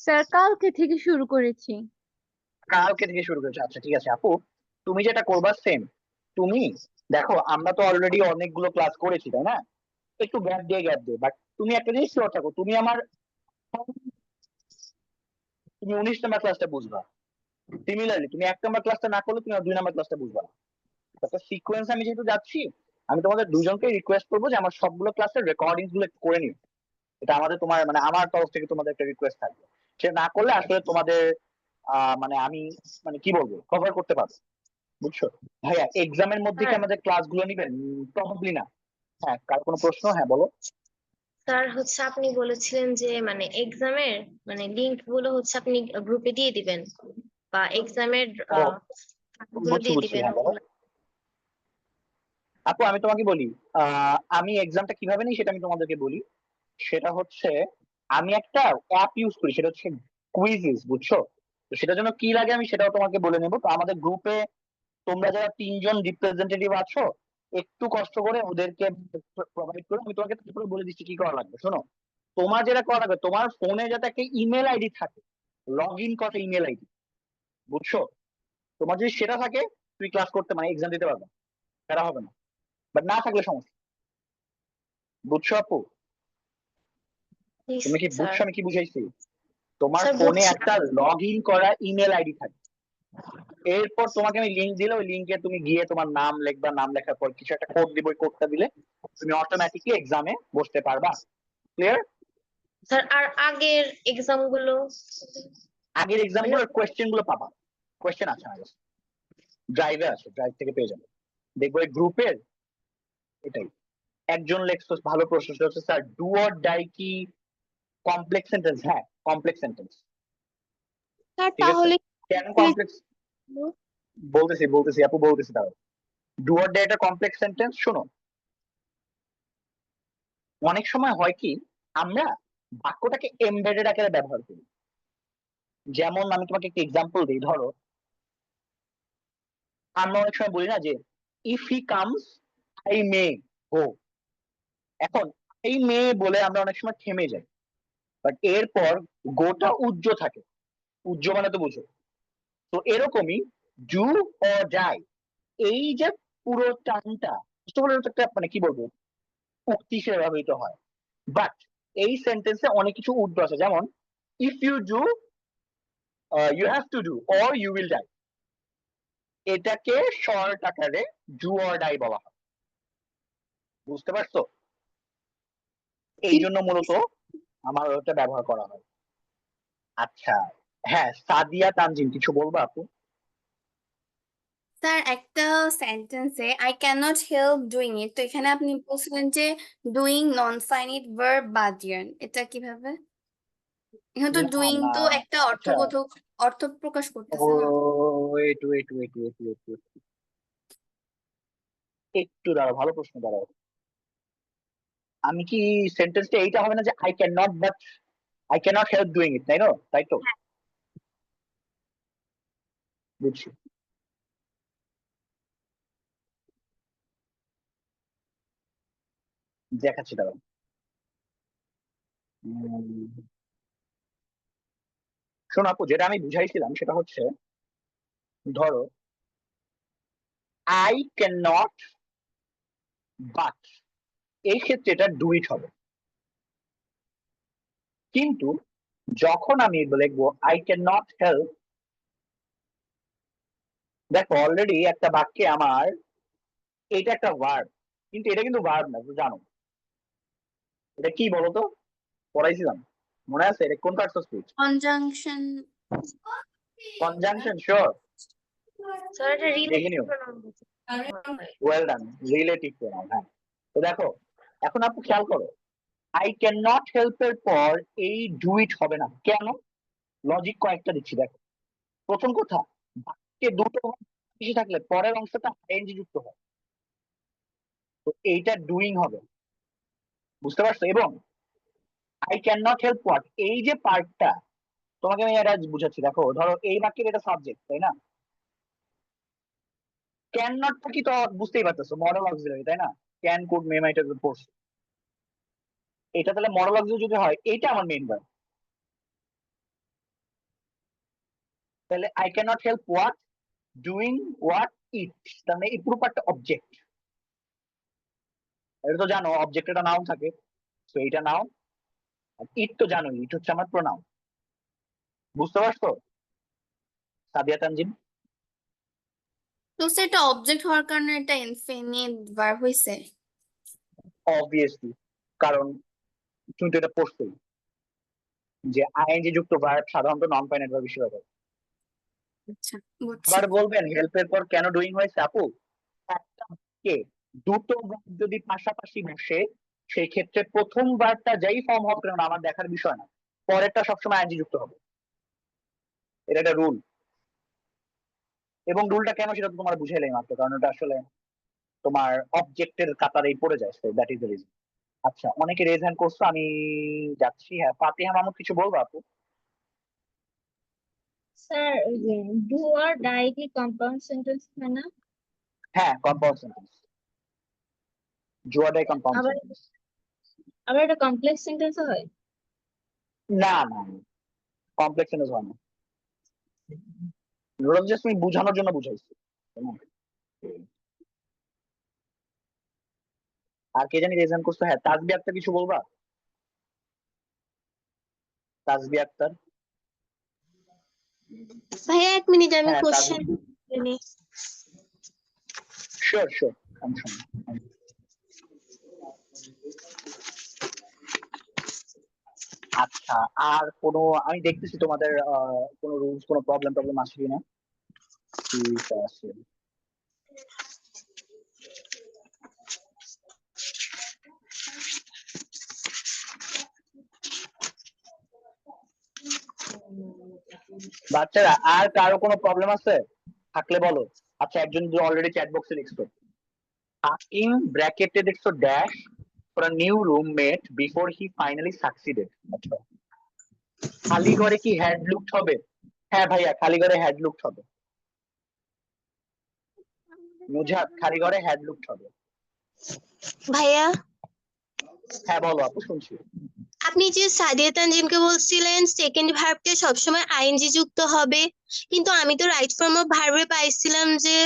স্যার কালকে থেকে শুরু করেছি। কালকে থেকে শুরু করেছো, আচ্ছা ঠিক আছে আপু। তুমি যেটা করবা সেম, তুমি দেখো আমরা তো অলরেডি অনেকগুলো ক্লাস করেছি তাই না, একটু গ্যাপ দিয়ে বাট তুমি একটা জিনিস শিওর থাকো, তুমি 19 নম্বর ক্লাসটা বুঝবা। সিমিলারলি তুমি 1 নম্বর ক্লাসটা না করলে তুমি 2 নম্বর ক্লাসটা বুঝবা না। একটা সিকোয়েন্স আমি যেহেতু যাচ্ছি, আমি তোমাদের দুজনকে রিকোয়েস্ট করবো যে আমার সবগুলো ক্লাসের রেকর্ডিং গুলো একটু করে নিও। এটা আমাদের তোমার মানে আমার তরফ থেকে তোমাদের একটা রিকোয়েস্ট থাকবে। সে না করলে আসলে তোমাদের মানে আমি মানে কি বলবো কভার করতে পারবো, বুঝছো? ভাইয়া এক্সামের মধ্যে কি স্যার আমাদের ক্লাসগুলো নিবেন? প্রবাবলি না। হ্যাঁ, কার কোনো প্রশ্ন? হ্যাঁ বলো। স্যার হচ্ছে আপনি বলেছিলেন যে মানে এক্সামের মানে লিংক গুলো হচ্ছে আপনি গ্রুপে দিয়ে দিবেন বা এক্সামের ও গুলো বুঝছি দিয়ে বুঝছি, দিবেন হ্যাঁ বলো। আপু আমি তোমাকে বলি, আমি এক্সামটা কিভাবে নিই সেটা আমি তোমাদেরকে বলি। সেটা হচ্ছে আমি একটা অ্যাপ ইউজ করি, সেটা হচ্ছে কুইজিস, বুঝছো? তো সেটার জন্য কি লাগে আমি সেটাও তোমাকে বলে নেবো। তো আমাদের গ্রুপে তোমরা যারা 3জন রিপ্রেজেন্টেটিভ আছো, একটু কষ্ট করে ওদেরকে প্রোভাইড করো। আমি তোমাকে তারপরে বলে দিচ্ছি কি করা লাগবে। শোনো, তোমার যেটা করা লাগবে, তোমার ফোনে যাতে একটা ইমেল আইডি থাকে, লগ ইন করা ইমেল আইডি, বুঝছো? তোমার যদি সেটা থাকে তুমি ক্লাস করতে মানে এক্সাম দিতে পারবে, সেটা হবে না। বাট না থাকলে সমস্যা, বুঝছো আপু? তুমি কি স্যার। বুঝছো আমি কি বুঝাইছি? তোমার স্যার ফোনে বুঝছি। একটা লগ ইন করা ইমেল আইডি থাকে, এরপর তোমাকে আমি লিংক দিলে ওই লিংকে তুমি গিয়ে তোমার নাম লিখবা, নাম লেখার পর কিছু একটা কোড দিব, ওই কোডটা দিলে তুমি অটোমেটিকলি এক্সামে বসতে পারবা। ক্লিয়ার? স্যার আর আগের এক্সাম গুলো আগের এক্সাম মানে গুলোর কোয়েশ্চেন গুলো পাবা, কোয়েশ্চেন আছে আমাদের ড্রাইভে, আছে ড্রাইভ থেকে পেয়ে যাবে। দেখবো এই গ্রুপের এটাই একজন লেখছো ভালো প্রশ্ন, সেটা হচ্ছে স্যার ডু অর ডাই কি কমপ্লেক্স সেন্টেন্স? হ্যাঁ কমপ্লেক্স সেন্টেন্স। স্যার ঠিক আছে, তাহলে কেন কমপ্লেক্স? বলতেছি আপু বলতেছি, দাঁড়াও। ডু অর ডাই একটা কমপ্লেক্স সেন্টেন্স। শোনো, অনেক সময় হয় কি আমরা বাক্যটাকে এমবেডেড আকারে ব্যবহার করি। যেমন আমি তোমাকে একটা এক্সাম্পল দিই, ধরো আমরা অনেক সময় বলি না যে if he comes I may go. এখন এই মে বলে আমরা অনেক সময় থেমে যাই, বাট এরপর গোটা উজ্জ থাকে, উজ্জ মানে তো বুঝো। তো এরকমই ডু অর ডাই, এই যে পুরো টার্মটা বুঝতে পারলে একটা মানে কি বলবো উক্তি হিসেবে ব্যবহৃত হয়। বাট এই সেন্টেন্সে অনেক কিছু উর্ধ্ব আছে, যেমন if you do you have to do or you will die, এটাকে শর্ট আকারে ডু অর ডাই বলা হয়। বুঝতে পারছো? এই জন্য মূলত আমার ওটা ব্যবহার করা হয়। আচ্ছা, হ্যাঁ সাদিয়া তানজিম কিছু বলবো আপু? স্যার একটা সেন্টেন্সে I cannot help doing it, তো এখানে আপনি বলছিলেন যে ডুইং নন ফাইনিট ভার্ব বাদিয়ান, এটা কিভাবে? এখানে তো না ডুইং না, তো একটা আচ্ছা অর্থবোধক অর্থ প্রকাশ ও করতেছে না। Wait wait wait wait wait একটু দাঁড়াও, ভালো প্রশ্ন, দাঁড়াও। আমি কি সেন্টেন্সটা এইটা হবে না যে I can not but I can not help doing it, তাই না? তাই তো, বুঝছি। দেখাচ্ছি দাঁড়াও। শোনো আপু, যেটা আমি বুঝাইছিলাম সেটা হচ্ছে, ধরো আই ক্যান নট বাট, এই ক্ষেত্রে এটা ডু ইট হবে। কিন্তু যখন আমি লিখবো আই ক্যান নট হেল্প, দেখো অলরেডি একটা বাক্যে আমার এটা একটা ভার্ব, কিন্তু এটা কিন্তু ভার্ব না, তুমি জানো এটা কি বলো তো? পড়াইছিলাম, মনে আছে এটা কোন parts of speech? Conjunction. Conjunction, sure? Sir এটা দেখে রিলেটিভ নিও। প্রোনাউন হয়। ওয়েল ডান, রিলেটিভ প্রোনাউন, হ্যাঁ। তো দেখো এখন আপু খেয়াল করো, আই ক্যান নট হেল্প এর পর এই ডু ইট হবে না কেন? লজিক কয়েকটা দিচ্ছি, দেখো। প্রথম কথা, বাক্যে দুটো বেশি থাকলে পরের অংশটা আইএনজি যুক্ত হয়, তো এইটা ডুইং হবে, বুঝতে পারছো? এবং I can not help what, এই যে পার্টটা তোমাকে আমি এটা বুঝাচ্ছি, দেখো ধরো এই বাক্যের এটা সাবজেক্ট তাই না, ক্যান নটটা কি তো বুঝতেই পারতেছো, মডেল অক্সিলারি তাই না, ক্যান কুড মে মাইট পড়ছো। এটা তাহলে মনোলগ যদি হয় এইটা আমার মেইন ভার্ব, তাহলে I can not help what doing what it, তার মানে এই পুরো পার্টটা অবজেক্ট। এটা তো জানো অবজেক্ট একটা নাউন থাকে, তো এইটা নাউন, আর ইট তো জানোই ইট হচ্ছে আমার প্রোনাউন। বুঝতে পারছো সাদিয়া তানজিম? তো সেটা অবজেক্ট হওয়ার কারণে এটা ইনফিনিট ভার্ব হইছে। অবভিয়াসলি, কারণ তুমি তো এটা পড়ছোই যে আইএনজি যুক্ত ভার্ব সাধারণত নন ফাইনাইট ভার্ব হিসেবে হয়। আচ্ছা বুঝছি। আবার বলবেন হেল্পের পর কেন ডুইং হয়েছে আপু? একটা কে দুটো verb যদি পাশাপাশি বসে সেই ক্ষেত্রে প্রথম ভার্বটা যেই ফর্ম হোক না কেন আমার দেখার বিষয় না, পরেরটা সবসময় আইএনজি যুক্ত হবে, এটা একটা রুল। এবং রুলটা কেন সেটা তো তোমার বুঝাইলাই মাত্র, কারণ এটা আসলে তোমার অবজেক্টের কাতারেই পড়ে যায়, দ্যাট ইজ দ্য রিজন। আচ্ছা, অনেকে রেজ হ্যান্ড করছো, আমি যাচ্ছি। হ্যাঁ, ফাতিহা মাহমুদ কিছু বলবো আপু? স্যার ডু আর ডাই কি কম্পাউন্ড সেন্টেন্স হয় না? হ্যাঁ, কম্পাউন্ড সেন্টেন্স, জুয়াডাই কম্পাউন্ড আবার সেন্টেন্স। আবার এটা কমপ্লেক্স সেন্টেন্স হয়? না না, কমপ্লেক্স সেন্টেন্স হয় না, রুল জাস্ট আমি বোঝানোর জন্য বুঝাইছি। আর কে জানি রেজ হ্যান্ড করছো? হ্যাঁ, তাজবি আক্তার কিছু বলবা? তাজবি আক্তার। ভাইয়া 1 মিনিট আমি হ্যাঁ, কোশ্চেন শিওর শিওর, আমি শুনি। আচ্ছা, আর কোনো আমি দেখতেছি তোমাদের কোনো রুলস কোনো প্রবলেম আছে কিনা। ঠিক আছে, বাচ্চারা আর কারো কোনো প্রবলেম আছে থাকলে বলো। আচ্ছা, একজন যদি অলরেডি চ্যাট বক্সে লিখছো, আকিম ব্র্যাকেটে দেখছো dash for a new roommate before he finally succeeded. আচ্ছা, খালি ঘরে কি হ্যাড লুকড হবে? হ্যাঁ ভাইয়া, খালি ঘরে হ্যাড লুকড হবে। নুজহাত, খালি ঘরে হ্যাড লুকড হবে। ভাইয়া হ্যাঁ বলো আপু, শুনছি। আপনি যে সাদিয়া তানজিমকে বলছিলেন সেকেন্ড ভার্বটা সবসময় আইএনজি যুক্ত হবে, কিন্তু আমি তো রাইট ফর্ম অফ ভার্বে পাইছিলাম যে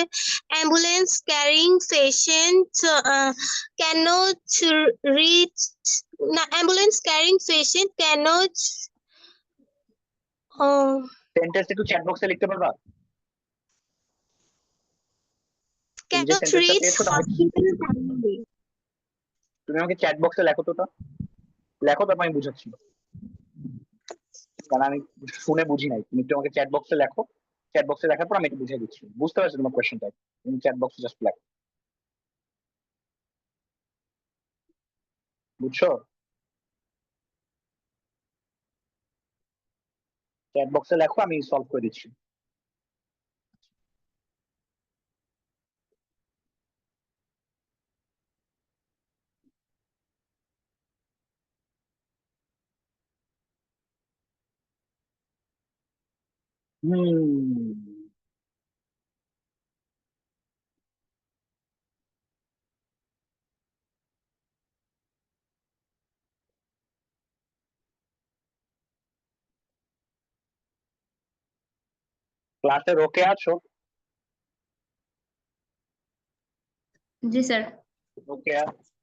ambulance carrying patient cannot reach, না ambulance carrying patient cannot sentence একটু চ্যাট বক্সে লিখতে পারবা? তুমি যে ক্যানট সেন্টেন্সটা রিচ পেয়েছো তাহলে হসপিটাল। তুমি আমাকে চ্যাট বক্সে লেখো তো, ওটা লেখো, তারপর আমি বুঝাচ্ছি, কারণ আমি শুনে বুঝি নাই। তুমি একটু আমাকে চ্যাট বক্সে লেখো, চ্যাট বক্সে লেখার পর আমি একটু বুঝিয়ে দিচ্ছি। বুঝতে পারছো তোমার কোয়েশ্চেনটা? তুমি চ্যাট বক্সে জাস্ট লেখো, বুঝছো? চ্যাট বক্সে লেখো, আমি সলভ করে দিচ্ছি। হুম, ক্লাসে ওকে আছো? জি স্যার। ওকে,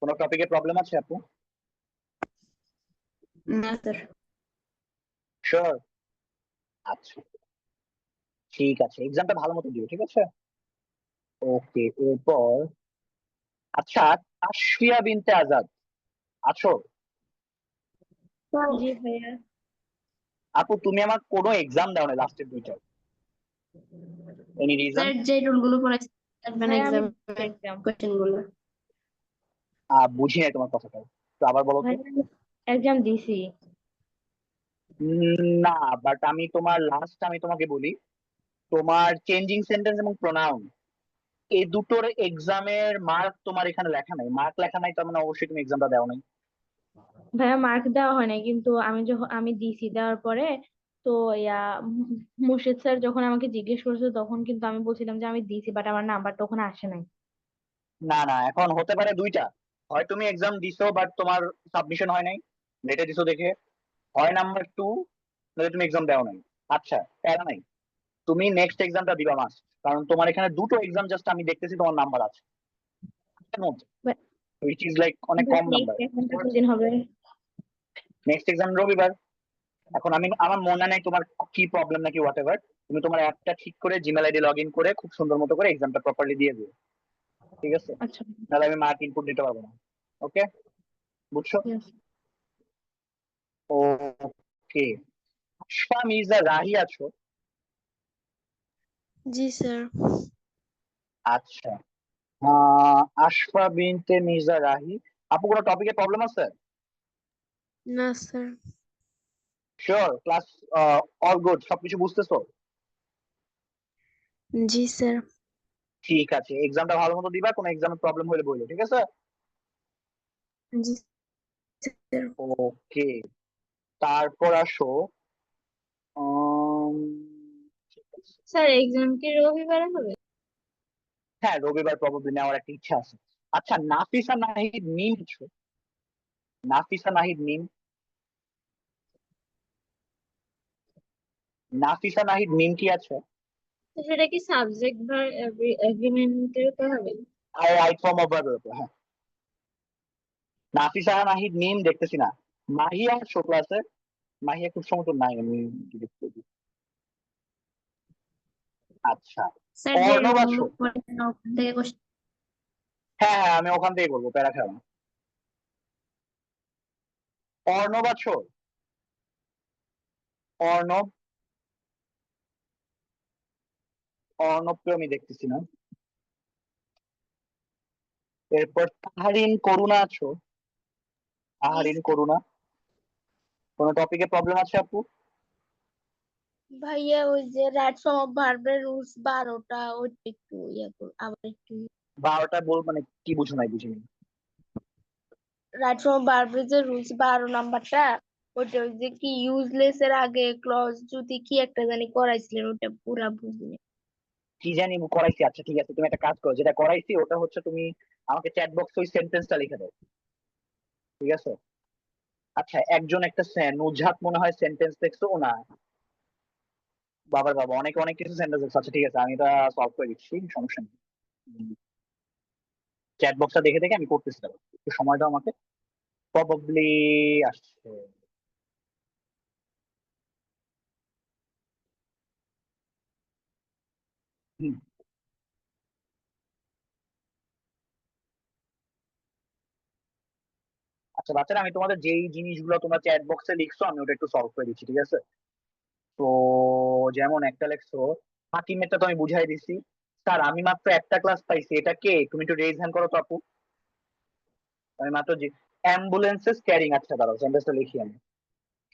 কোনো টপিকে প্রবলেম আছে আপু? না স্যার। শিওর? আচ্ছা, ঠিক আছে, এক্সামটা ভালো মতো দিও, ঠিক আছে? ওকে, এরপর আচ্ছা, তাসফিয়া বিনতে আজাদ আছো? জি ভাইয়া। আপু, তুমি আমার কোনো এক্সাম দাও না লাস্টের দুইটা, এনি রিজন? স্যার যে রুলগুলো পড়াইছেন ভাইয়া আমি এক্সাম এক্সাম কোশ্চেনগুলো বুঝি নাই তোমার কথাটা, তো আবার বলো তো। ভাইয়া এক্সাম দিছি। না, বাট আমি তোমার লাস্ট আমি তোমাকে বলি, তোমার চেঞ্জিং সেন্টেন্স এবং প্রোনাউন এই দুটোর এক্সামের মার্ক তোমার এখানে লেখা নাই। মার্ক লেখা নাই তার মানে অবশ্যই তুমি এক্সামটা দাও নাই। ভাইয়া মার্ক দেওয়া হয় নাই, কিন্তু আমি যখন আমি দিছি দেওয়ার পরে তো মুর্শিদ স্যার যখন আমাকে জিজ্ঞেস করছে তখন কিন্তু আমি বলছিলাম যে আমি দিছি, বাট আমার নাম্বারটা ওখানে আসে নাই। না না, এখন হতে পারে দুইটা, হয় তুমি এক্সাম দিছো বাট তোমার সাবমিশন হয় নাই, লেটে দিছো দেখে হয় নাম্বার 2, নাহলে তুমি এক্সাম দাও নাই। আচ্ছা প্যারা নাই, তুমি নেক্সট এক্সামটা দিবা মাস্ট, কারণ তোমার এখানে দুটো এক্সাম জাস্ট আমি দেখতেছি তোমার নাম্বার আছে, হুইচ ইজ লাইক অনেক কম নাম্বার। নেক্সট এক্সামটা কোনদিন হবে? নেক্সট এক্সাম রবিবার। এখন আমার মনে নেই তোমার কি প্রবলেম নাকি হোয়াট এভার, তুমি তোমার অ্যাপটা ঠিক করে জিমেল আইডি লগ ইন করে খুব সুন্দর মতো করে এক্সামটা প্রপারলি দিয়ে দিও, ঠিক আছে? আচ্ছা, নাহলে আমি মার্ক ইনপুট দিতে পারবো না। ওকে, বুঝছো? yes. ওকে, আশফা মির্জা রাহি আছো? জি স্যার। আচ্ছা, আশফা বিনতে মির্জা রাহি। আপু কোনো টপিকে প্রবলেম আছে? না sir. Sure? Class all good, সবকিছু বুঝতেছো? জি স্যার। ঠিক আছে, এক্সামটা ভালো মতো দিবা, কোনো এক্সামে প্রবলেম হলে বললো, ঠিক আছে? জি স্যার। ওকে, তারপর আসো উম, স্যার এক্সাম কি রবিবারে হবে? হ্যাঁ রবিবার প্রবাবলি নেওয়ার একটা ইচ্ছা আছে। আচ্ছা নাফিসা নাহিদ মিম আছো? নাফিসা নাহিদ মিম, নাফিসা নাহিদ মিম কি আছে? তো সেটা কি সাবজেক্ট বা এগ্রিমেন্টের উপর হবে? আই ফর্ম অফ ভার্বের উপর, হ্যাঁ। নাফিসা নাহিদ মিম দেখতেছি না। মাহিয়া আছো ক্লাসে? মাহিয়া খুব সময় তো নাই, আমি delete করে দিই। আচ্ছা, স্যার যে অর্ণব রোল আছো? ওখান থেকে কোশ্চেন। হ্যাঁ হ্যাঁ আমি ওখান থেকে বলবো, প্যারা খেলা না। অর্ণব আছো? অর্ণব, অর্ণবকে আমি দেখতেছি না। এরপর তাহারিন করুণা আছো? তাহারিন করুণা, কোন টপিকে প্রবলেম আছে আপু? ভাইয়া ওই যে রাইট ফর্ম অফ ভার্বের রুলস 12টা ওইটা একটু আবার একটু 12টা বল মানে কি বুঝো নাই, বুঝিনি। রাইট ফর্ম অফ ভার্বের যে রুলস 12 নাম্বারটা, ওইটা ওই যে কি ইউজলেস এর আগে ক্লজ যদি কি একটা জানি করাইছিলেন, ওটা পুরা বুঝিনি। কি জানি করাইছি। আচ্ছা ঠিক আছে, তুমি একটা কাজ করো, যেটা করাইছি ওটা হচ্ছে তুমি আমাকে চ্যাট বক্সে ওই সেন্টেন্সটা লিখে দাও, ঠিক আছে? আচ্ছা একজন একটা নুজহাত মনে হয় সেন্টেন্স দেখছো না? বাবার বাবা, অনেক অনেক কিছু সেন্টেন্স দেখছো। আচ্ছা ঠিক আছে, আমি এটা সলভ করে দিচ্ছি, সমস্যা নেই। চ্যাট বক্সটা দেখে দেখে আমি করতেছি, দাঁড়াও, একটু সময় দাও আমাকে। প্রবাবলি আসছে। হুম, আচ্ছা বাচ্চারা, আমি তোমাদের যেই জিনিসগুলো তোমরা চ্যাট বক্সে লিখছো আমি ওটা একটু সলভ করে দিচ্ছি, ঠিক আছে? তো যেমন একটা লেখছো, হাকিমেরটা তো আমি বুঝাই দিছি। স্যার আমি মাত্র একটা ক্লাস পাইছি, এটা কে? তুমি একটু রেজ হ্যান্ড করো তো আপু। আমি মাত্র যে অ্যাম্বুলেন্সেস ক্যারিং, আচ্ছা দাঁড়াও সেন্টেন্সটা লিখি আমি।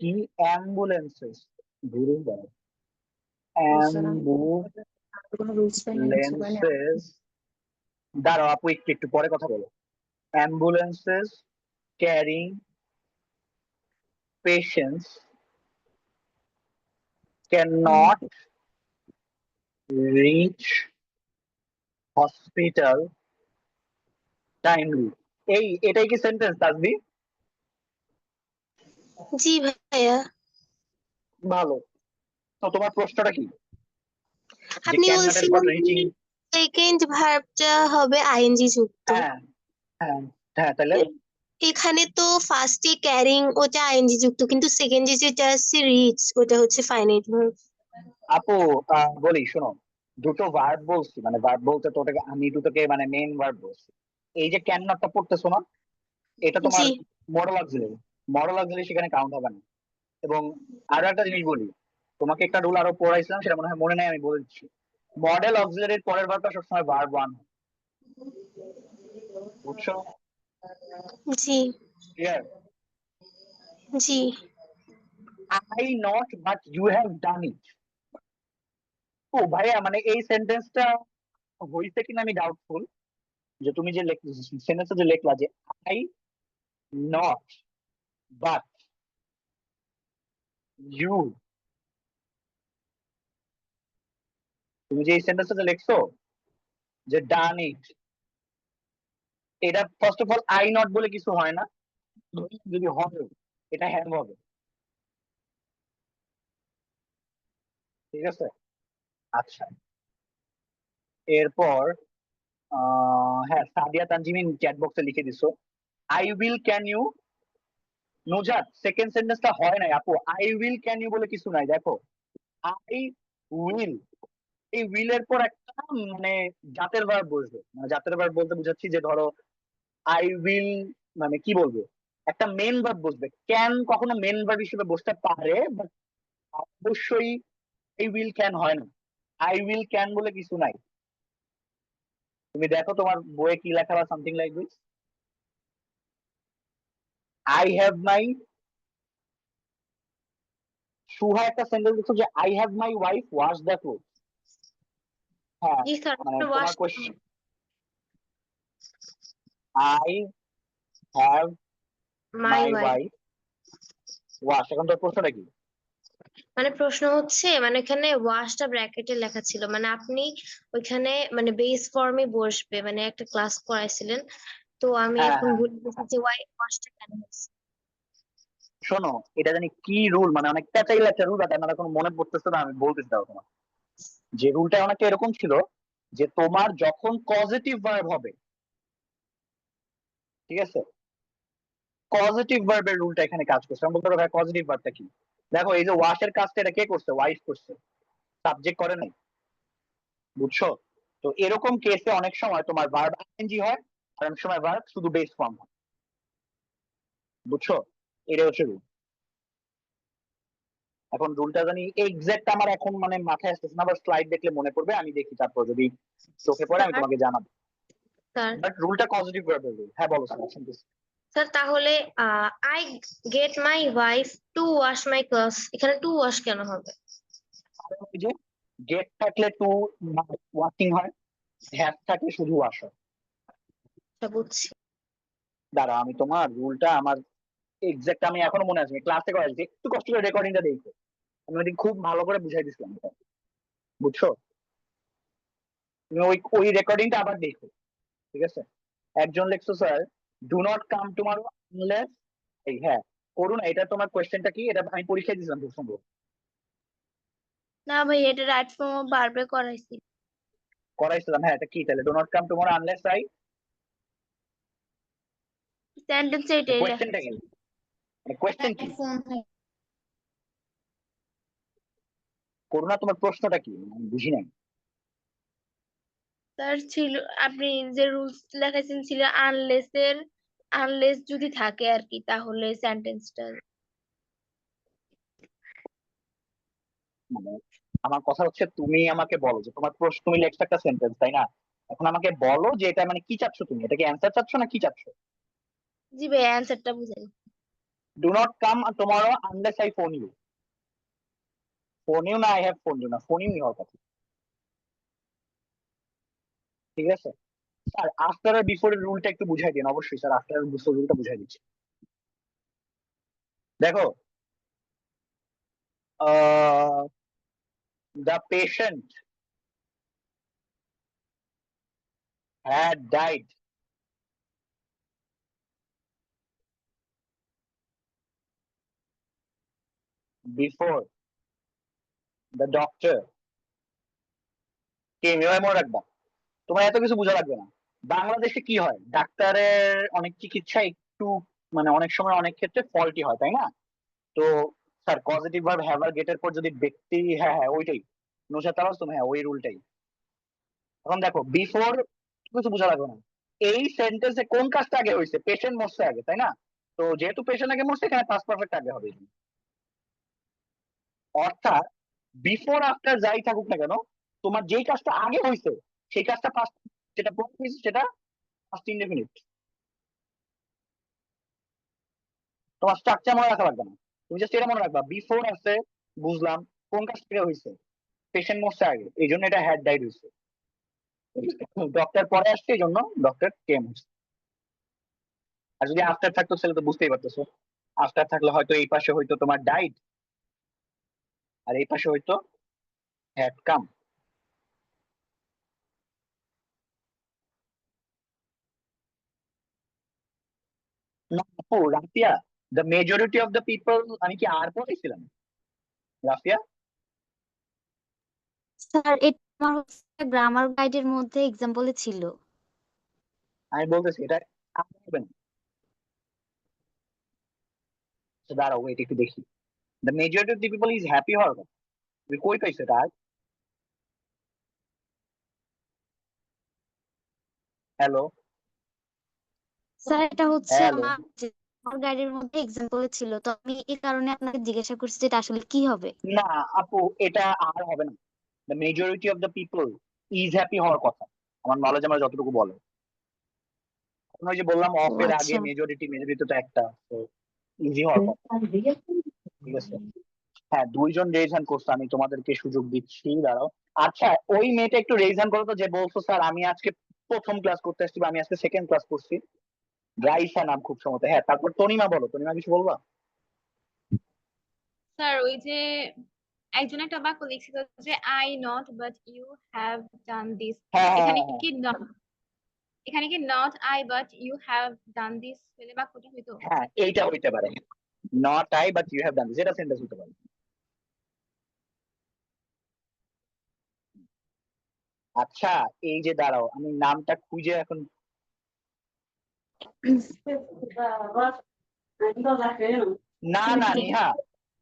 কি অ্যাম্বুলেন্সেস, ঘুরে দাঁড়াও, অ্যাম্বুলেন্সেস, দাঁড়াও আপু একটু একটু পরে কথা বলো। Ambulances carrying patients can not reach hospital timely. এটাই কি সেন্টেন্স তাসবি? জি ভাইয়া। ভালো। তো তোমার প্রশ্নটা কি, যে আপনি ক্যান নট এর পর বলছিলেন রিচিং? সেকেন্ড ভার্বটা হবে আইএনজি যুক্ত। হ্যাঁ হ্যাঁ হ্যাঁ, তাহলে এখানে তো ফার্স্টে ক্যারিং ওটা আইএনজি যুক্ত, কিন্তু সেকেন্ডে যেটা আছে রিচ ওটা হচ্ছে ফাইনাইট ভার্ব। আপু বলি শোনো, দুটো ভার্ব বলছি, মানে ভার্ব বলতে তো ওটাকে আমি দুটোকে মানে মেইন ভার্ব বলছি। এই যে ক্যান নটটা পড়তেছো না, এটা তোমার জি। মডেল অক্সিলারি, মডেল অক্সিলারি সেখানে কাউন্ট হবে না। এবং আরো একটা জিনিস বলি, তোমাকে একটা রুল আরো পড়াইছিলাম, সেটা মনে হয় মনে নেই, আমি বলে দিচ্ছি। মডেল অক্সিলারির পরের ভার্বটা সবসময় ভার্ব ওয়ান, বুঝছো? জি। ক্লিয়ার? জি। I not but you have done it. ও ভাইয়া, মানে এই সেন্টেন্সটা হইছে কিনা আমি ডাউটফুল, যে তুমি যে সেন্টেন্সটা যে লিখলা যে আই নট বাট ইউ, তুমি যে এই সেন্টেন্সটা যে লিখছো যে ডান ইট, এটা first of all I not বলে কিছু হয় না। যদি হয় এটা হ্যাভ হবে, ঠিক আছে? আচ্ছা, এরপর হ্যাঁ, সাদিয়া তানজিমিন চ্যাট বক্সে লিখে দিছো I will can you. Nuzhat, second সেন্টেন্সটা হয় নাই আপু, আই উইল ক্যান ইউ বলে কিছু নাই। দেখো, আই উইল, এই উইল এর পর একটা মানে জাতের ভার্ব বসবে। মানে জাতের ভার্ব বলতে বুঝাচ্ছি যে ধরো আই উইল, মানে কি বলবো, একটা মেন ভার্ব বসবে। ক্যান কখনো মেন ভার্ব হিসেবে বসতে পারে, বাট অবশ্যই এই উইল ক্যান হয় না। আই উইল ক্যান বলে কিছু নাই। তুমি দেখো তোমার বইয়ে কি লেখা বা something like this. I have my, Suha একটা সেন্টেন্স দিচ্ছ যে I have my wife wash the cloth. হ্যাঁ, জি স্যার, মানে ওয়াশ তোমার question, I have my my wife. Wife wash, এখন তোর প্রশ্নটা কি? মানে প্রশ্ন হচ্ছে, মানে এখানে ওয়াশটা ব্র্যাকেটে লেখা ছিল, মানে আপনি ওইখানে মানে বেস ফর্মে বসবে, মানে একটা ক্লাস করাইছিলেন, তো আমি হ্যাঁ এখন হ্যাঁ, ভুলে গেছি যে ওয়াশটা কেন হচ্ছে। শোনো, এটা জানি কি রুল, মানে অনেক প্যাচাইল একটা রুল, এটা আমার এখন মনে পড়তেছে না, আমি বলতেছি দাও তোমার। যে রুলটা অনেকটা এরকম ছিল যে তোমার যখন পজিটিভ ভার্ব হবে, ঠিক আছে, পজিটিভ ভার্বের রুলটা এখানে কাজ করছে। আমি বলতে পারবো ভাই পজিটিভ ভার্বটা কি। দেখো, এই যে ওয়াশের কাজটা এটা কে করছে? ওয়াইফ করছে, সাবজেক্ট করে নাই, বুঝছো? তো এরকম কেসে অনেক সময় তোমার ভার্ব আইএনজি হয়, আর অনেক সময় ভার্ব শুধু বেস ফর্ম হয়, বুঝছো? এটা হচ্ছে রুল। এখন রুলটা জানি এক্সাক্ট আমার এখন মানে মাথায় আসতেছে না, আবার স্লাইড দেখলে মনে পড়বে, আমি দেখি, তারপর যদি চোখে পড়ে আমি স্যার, তোমাকে জানাবো। স্যার, বাট রুলটা পজিটিভ ভার্বের রুল। হ্যাঁ বলো, স্যার শুনতেছি। স্যার, তাহলে I get my wife two wash my clothes, এখানে টু ওয়াশ কেন হবে? আর ওই যে গেট থাকলে টু ওয়াশিং হয়, হ্যাভ থাকলে শুধু ওয়াশ হয়। এটা বুঝছি। দাঁড়া, আমি তোমার রুলটা আমার এক্সাক্ট আমি এখনো মনে আছে, ক্লাসে করাইছি, একটু কষ্ট করে রেকর্ডিংটা দেখো, আমি ওদিন খুব ভালো করে বুঝাই দিছিলাম এটা, বুঝছো? তুমি ওই ওই রেকর্ডিংটা আবার দেখো, ঠিক আছে? একজন লেখছো sir do not come tomorrow unless, এই হ্যাঁ, করুন। এটা তোমার কোয়েশ্চেনটা কি? এটা আমি পরীক্ষায় দিয়েছিলাম খুব সম্ভব। না ভাই, এটা রাইট ফর্ম অফ ভার্বে করাইছি। করাইছিলাম, হ্যাঁ। এটা কি তাহলে? Do not come tomorrow unless I, sentence এটাই লেখা কোয়েশ্চেনটা কি? ছিল। কোয়েশ্চেন কি? ফোন করুণা, তোমার প্রশ্নটা কি? আমি বুঝি নাই। তার ছিল, আপনি যে রুলস লেখাইছেন ছিল আনলেস যদি থাকে আর কি, তাহলে সেন্টেন্সটা। মানে আমার কথা হচ্ছে, তুমি আমাকে বলো যে তোমার প্রশ্ন, তুমি লেখছো একটা সেন্টেন্স, তাই না? এখন আমাকে বলো যে এটা মানে কি চাচ্ছ তুমি, এটা কি অ্যান্সার চাচ্ছ না কি চাচ্ছ? জি ভাই, অ্যান্সারটা বুঝাই। Do not come tomorrow unless I phone you. Phone you না আই হ্যাভ ফোন ইউ, না ফোন ইউই হওয়ার কথা, ঠিক আছে? স্যার আফটার আর বিফোর এর রুলটা একটু বুঝাই দিন। অবশ্যই স্যার, আফটার আর বিফোর রুলটা বুঝাই দিচ্ছি। দেখো, the patient had died before the doctor came. এভাবে মনে রাখবা, তোমার এত কিছু বোঝা লাগবে না। বাংলাদেশে কি হয়, ডাক্তারের অনেক চিকিৎসা একটু মানে অনেক সময় অনেক ক্ষেত্রে ফল্টি হয়, তাই না? তো স্যার পজিটিভ ভার্ব হ্যাভ আর গেটের পর যদি ব্যক্তি, হ্যাঁ হ্যাঁ ওইটাই, নুসাত আওয়াজ তুমি, হ্যাঁ ওই রুলটাই। এখন দেখো, বিফোর কিছু বোঝা লাগবে না। এই সেন্টেন্সে কোন কাজটা আগে হয়েছে? পেশেন্ট মরছে আগে, তাই না? তো যেহেতু পেশেন্ট আগে মরছে, এখানে পাস্ট পারফেক্ট আগে হবে। অর্থাৎ বিফোর আফটার যাই থাকুক না কেন, তোমার যেই কাজটা আগে হয়েছে সেই কাজটা ফার্স্ট, যেটা পরে হয়েছে সেটা ফার্স্ট ইনডেফিনিট। তোমার স্ট্রাকচার মনে রাখা লাগবে না, তুমি জাস্ট এটা মনে রাখবা, বিফোর আছে, বুঝলাম, কোন কাজ থেকে হয়েছে? পেশেন্ট মরছে আগে, এই জন্য এটা হ্যাড ডাইড হয়েছে। ডক্টর পরে আসছে, এই জন্য ডক্টর কেম হচ্ছে। আর যদি আফটার থাকতো তাহলে তো বুঝতেই পারতেছো, আফটার থাকলে হয়তো এই পাশে হয়তো তোমার ডাইড, আর এই পাশে হয়তো হ্যাড কাম। না আপু, Rafia, the majority of the people, আমি কি আর পড়েছিলাম রাফিয়া? স্যার এটা আমার গ্রামার গাইডের মধ্যে এক্সাম্পলে ছিল। আমি বলতেছি এটা আর হবে না। So, দাঁড়াও ওয়েট একটু দেখি। The majority of the people is happy হওয়ার কথা, তুমি কই পাইছো এটা? হ্যালো স্যার এটা হচ্ছে হ্যালো, আমার গ্রামার গাইডের মধ্যে এক্সাম্পলে ছিল, তো আমি এই কারণে আপনাকে জিজ্ঞাসা করছি যে এটা আসলে কি হবে। না আপু এটা আর হবে না। The majority of the people is happy হওয়ার কথা, আমার নলেজ আমার যতটুকু বলে। এখন ওই যে বললাম ও অফ এর আগে আচ্ছা। মেজরিটি তো একটা, তো ইজি হওয়ার কথা, ঠিক আছে। হ্যাঁ, দুইজন রেজ হ্যান্ড করছে, আমি তোমাদেরকে সুযোগ দিচ্ছি, দাঁড়াও। আচ্ছা ওই মেয়েটা একটু রেজ হ্যান্ড করো তো, যে বলছো স্যার আমি আজকে প্রথম ক্লাস করতে আসছি বা আমি আজকে সেকেন্ড ক্লাস করছি। রাইসা নাম খুব সম্ভবত। হ্যাঁ, তারপর তনিমা বলো, তনিমা কিছু বলবা? স্যার ওই যে একজন একটা বাক্য লিখছিল যে I not but you have done this, হ্যাঁ হ্যাঁ এখানে হ্যাঁ কি এখানে কি not I but you have done this হলে বাক্যটা হইতো? হ্যাঁ, এইটা হইতে পারে। Not I but you have done, যেটা সেন্টেন্স হতে পারে। আচ্ছা এই যে দাঁড়াও, আমি নামটা খুঁজে এখন, না না নিহা,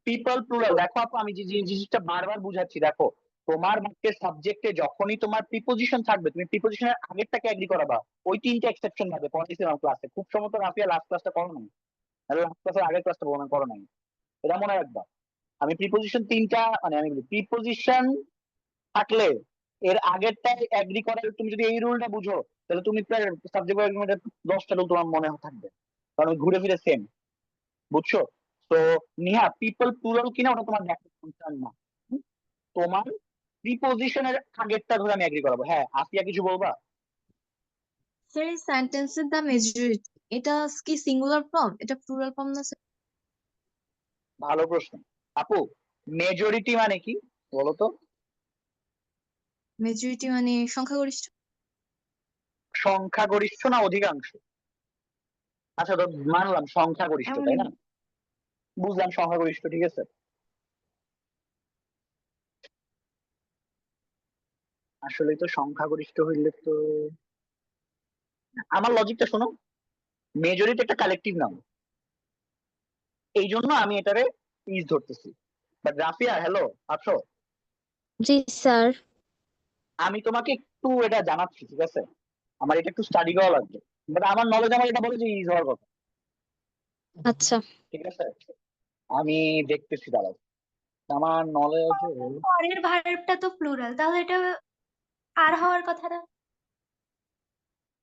পিপল প্লুরাল। দেখো আপু আমি যে জিনিসটা বারবার বুঝাচ্ছি, দেখো তোমার বাক্যের সাবজেক্টে যখনই তোমার প্রিপোজিশন থাকবে, তুমি প্রিপোজিশনের আগেরটাকে এগ্রি করাবা। ওই তিনটা এক্সেপশন থাকবে পড়াইছিলাম ক্লাসে, খুব সম্ভবত রাফিয়া লাস্ট ক্লাসটা করো নাই, লাস্ট ক্লাসের আগের ক্লাসটা করো নাই, এটা মনে রাখবা। আমি প্রিপোজিশন তিনটা, মানে আমি বলি প্রিপোজিশন থাকলে এর আগেরটাই এগ্রি করার, তুমি যদি এই রুলটা বুঝো তাহলে তুমি প্রায় সাবজেক্ট এগ্রিমেন্টের 10টা রুল তোমার মনে থাকবে, কারণ ওই ঘুরে ফিরে সেম, বুঝছো? তো নিহা পিপল প্লুরাল কিনা ওটা তোমার দেখার কনসার্ন না, তোমার প্রিপোজিশনের আগেরটা ধরে আমি এগ্রি করাবো। হ্যাঁ আসিয়া কিছু বলবা? স্যার এই সেন্টেন্সের দ্য মেজরিটি, এটা কি সিঙ্গুলার ফর্ম, এটা প্লুরাল ফর্ম না স্যার? ভালো প্রশ্ন আপু, মেজরিটি মানে কি বলো তো? মেজরিটি মানে সংখ্যাগরিষ্ঠ। সংখ্যাগরিষ্ঠ না অধিকাংশ? আচ্ছা তো মানলাম সংখ্যাগরিষ্ঠ, এমন তাই না? বুঝলাম সংখ্যাগরিষ্ঠ, ঠিক আছে। আসলে তো সংখ্যাগরিষ্ঠ হইলে তো, আমার লজিকটা শোনো, মেজরিটি একটা কালেকটিভ নাম, এই জন্য আমি এটারে ইজ ধরতেছি। বাট রাফিয়া হ্যালো আছো? জি স্যার। আমি তোমাকে একটু এটা জানাচ্ছি, ঠিক আছে, আমার এটা একটু স্টাডি করা লাগবে, বাট আমার নলেজ আমার এটা বলে যে ইজ হওয়ার কথা, আচ্ছা। ঠিক আছে। আমি দেখতেছি, দাঁড়াও, আমার নলেজ। পরের ভার্বটা তো প্লুরাল, তাহলে এটা আর হওয়ার কথা না?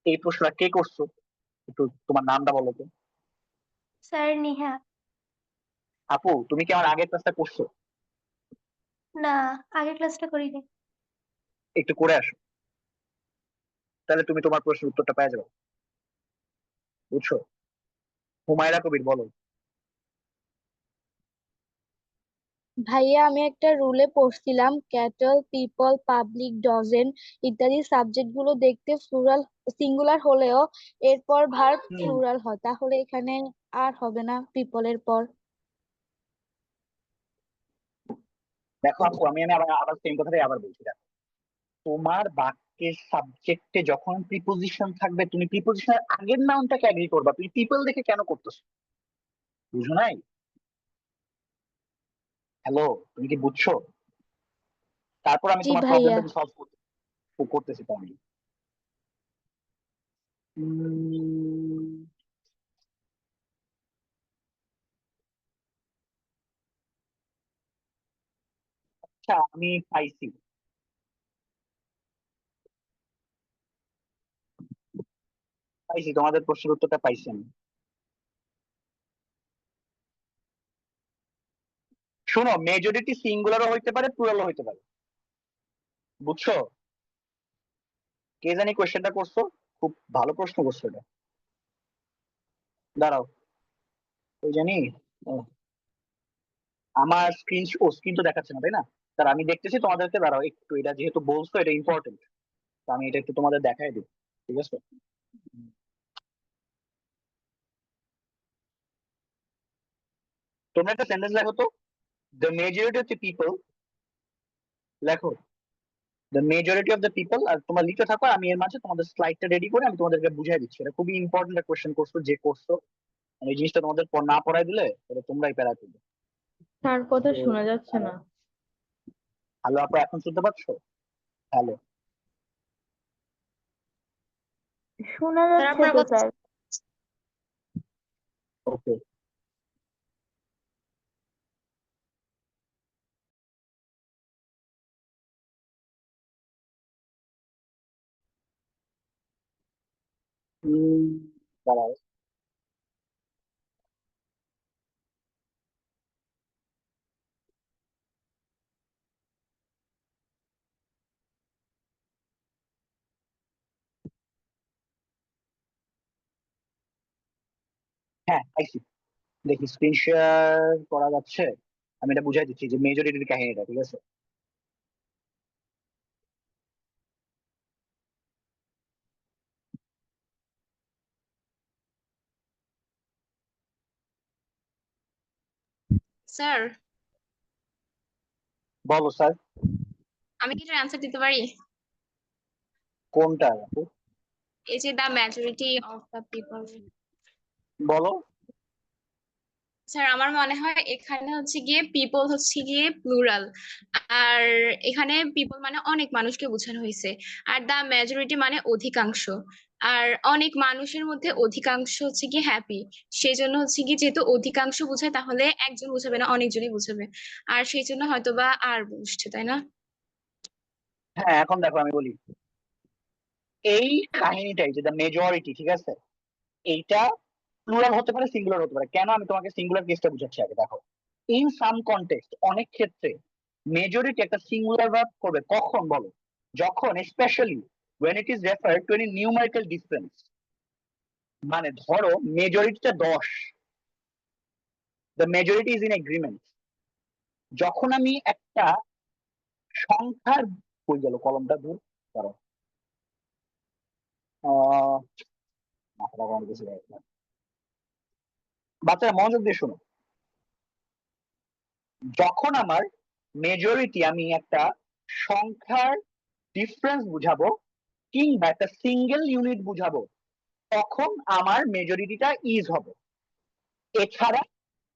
এই প্রশ্নটা কে করছো? একটু তোমার নামটা বলো তো। স্যার নিহা। আপু তুমি কি আমার আগের ক্লাসটা করছো? না, আগের ক্লাসটা করিনি। একটু করে আসো, তাহলে তুমি তোমার প্রশ্নের উত্তরটা পেয়ে যাবে, বুঝছো? হুমায়রা কবির বলো। ভাইয়া আমি একটা রুলে পড়ছিলাম ক্যাটল পিপল পাবলিক ডজেন ইত্যাদি সাবজেক্ট গুলো দেখতে প্লুরাল সিঙ্গুলার হলেও এরপর ভার্ব প্লুরাল হয়, তাহলে এখানে আর হবে না পিপলের পর। দেখো আপু আমি আমি আবার আবার সেম কথাটাই আবার বলছি, দেখো তোমার বাক্যের সাবজেক্টে যখন প্রিপোজিশন থাকবে, তুমি প্রিপোজিশনের আগের নাউনটাকে এগ্রি করবা, তুমি পিপল দেখে কেন করতেছো? বুঝো নাই? হ্যালো, তুমি কি বুঝছো? তারপর আমি জি তোমার ভাইয়া। প্রবলেমটা সলভ করতেছি তো আমি। আচ্ছা আমি পাইছি, পাইছি তোমাদের প্রশ্নের উত্তরটা পাইছি আমি। শোনো, মেজরিটি সিঙ্গুলারও হইতে পারে প্লুরালও হইতে পারে, বুঝছো? কে জানি কোয়েশ্চেনটা করছো, খুব ভালো প্রশ্ন করছো এটা। দাঁড়াও, ওই জানি, ও, আমার স্ক্রিন তো দেখাচ্ছে না, তাই না? তার আমি দেখতেছি তোমাদেরকে, দাঁড়াও একটু, এটা যেহেতু বলছো এটা ইম্পর্টেন্ট, তো আমি এটা একটু তোমাদের দেখাই দিই, ঠিক আছে। তোমরা একটা সেন্টেন্স লেখো তো, the majority of the people, লেখো the majority of the people, আর তোমরা লিখতে থাকো, আমি এর মাঝে তোমাদের স্লাইডটা রেডি করে আমি তোমাদেরকে বুঝাই দিচ্ছি। এটা খুবই ইম্পর্টেন্ট একটা কোশ্চেন করছো, যে করছো এই জিনিসটা তোমাদের না পড়াই দিলে এটা তোমরাই প্যারা তুলবে। তার কথা তো শোনা যাচ্ছে না। হ্যালো আপু, এখন শুনতে পাচ্ছো? হ্যালো, শোনা স্যার যাচ্ছে আপনার তো কথা স্যার। ওকে। দাঁড়াও, হ্যাঁ আইসি, দেখি স্ক্রিন শেয়ার করা যাচ্ছে। আমি এটা বুঝাই দিচ্ছি যে মেজরিটির কাহিনীটা, ঠিক আছে? স্যার বলো স্যার। আমি কি এটার অ্যান্সার দিতে পারি? কোনটা আপু? এই যে the majority of the people. বলো। স্যার আমার মনে হয় এখানে হচ্ছে গিয়ে পিপল হচ্ছে গিয়ে প্লুরাল, আর এখানে পিপল মানে অনেক মানুষকে বোঝানো হয়েছে, আর দ্য মেজরিটি মানে অধিকাংশ, আর অনেক মানুষের মধ্যে অধিকাংশ হচ্ছে কি হ্যাপি, সেই জন্য হচ্ছে কি যেহেতু অধিকাংশ বোঝায় তাহলে একজন বোঝাবে না, অনেকজনই বোঝাবে, আর সেই জন্য হয়তোবা আর বুঝছে, তাই না? হ্যাঁ এখন দেখো আমি বলি, এই কাহিনীটাই যে মেজরিটি, ঠিক আছে, এইটা প্লুরাল হতে পারে, সিঙ্গুলার হতে পারে। কেন, আমি তোমাকে সিঙ্গুলার কেসটা বুঝাচ্ছি আগে। দেখো, ইন সাম কনটেক্সট, অনেক ক্ষেত্রে মেজরিটি একটা সিঙ্গুলার ভার্ব করবে কখন বলো? যখন specially when it is referred to any numerical difference, মানে ধরো মেজরিটিটা 10, the majority is in agreement, যখন আমি একটা সংখ্যার, কই গেল কলমটা, দূর করো, মাথাটা গরম কিছু বাচ্চারা মনোযোগ দিয়ে শোনো, যখন আমার মেজরিটি, আমি একটা সংখ্যার ডিফারেন্স বুঝাবো কিংবা একটা সিঙ্গেল ইউনিট বুঝাবো, তখন আমার মেজরিটিটা ইজ হবে। এছাড়া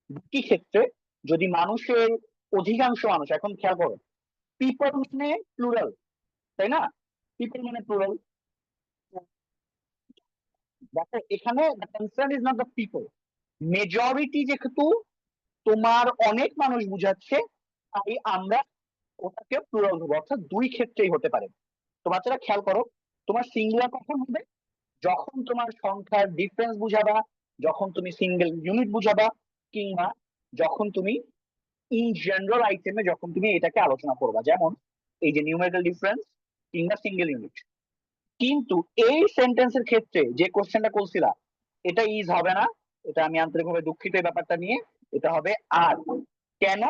বাকি ক্ষেত্রে যদি মানুষের অধিকাংশ মানুষ, এখন খেয়াল করো, পিপল মানে প্লুরাল, তাই না? পিপল মানে প্লুরাল। দেখো এখানে concern is not the people, majority যেহেতু তোমার অনেক মানুষ বুঝাচ্ছে, তাই আমরা ওটাকে প্লুরাল ধরবো, অর্থাৎ দুই ক্ষেত্রেই হতে পারে। তো বাচ্চারা খেয়াল করো, তোমার সিঙ্গুলার কখন হবে? যখন তোমার সংখ্যার ডিফারেন্স বুঝাবা, যখন তুমি সিঙ্গেল ইউনিট বুঝাবা, কিংবা যখন তুমি ইন জেনারেল আইটেমে যখন তুমি এটাকে আলোচনা করবা, যেমন এই যে নিউমেরিক্যাল ডিফারেন্স কিংবা সিঙ্গেল ইউনিট। কিন্তু এই সেন্টেন্সের ক্ষেত্রে যে কোশ্চেনটা করছিলা, এটা ইজ হবে না। এটা আমি আন্তরিকভাবে দুঃখিত এই ব্যাপারটা নিয়ে। এটা হবে আর। কেন?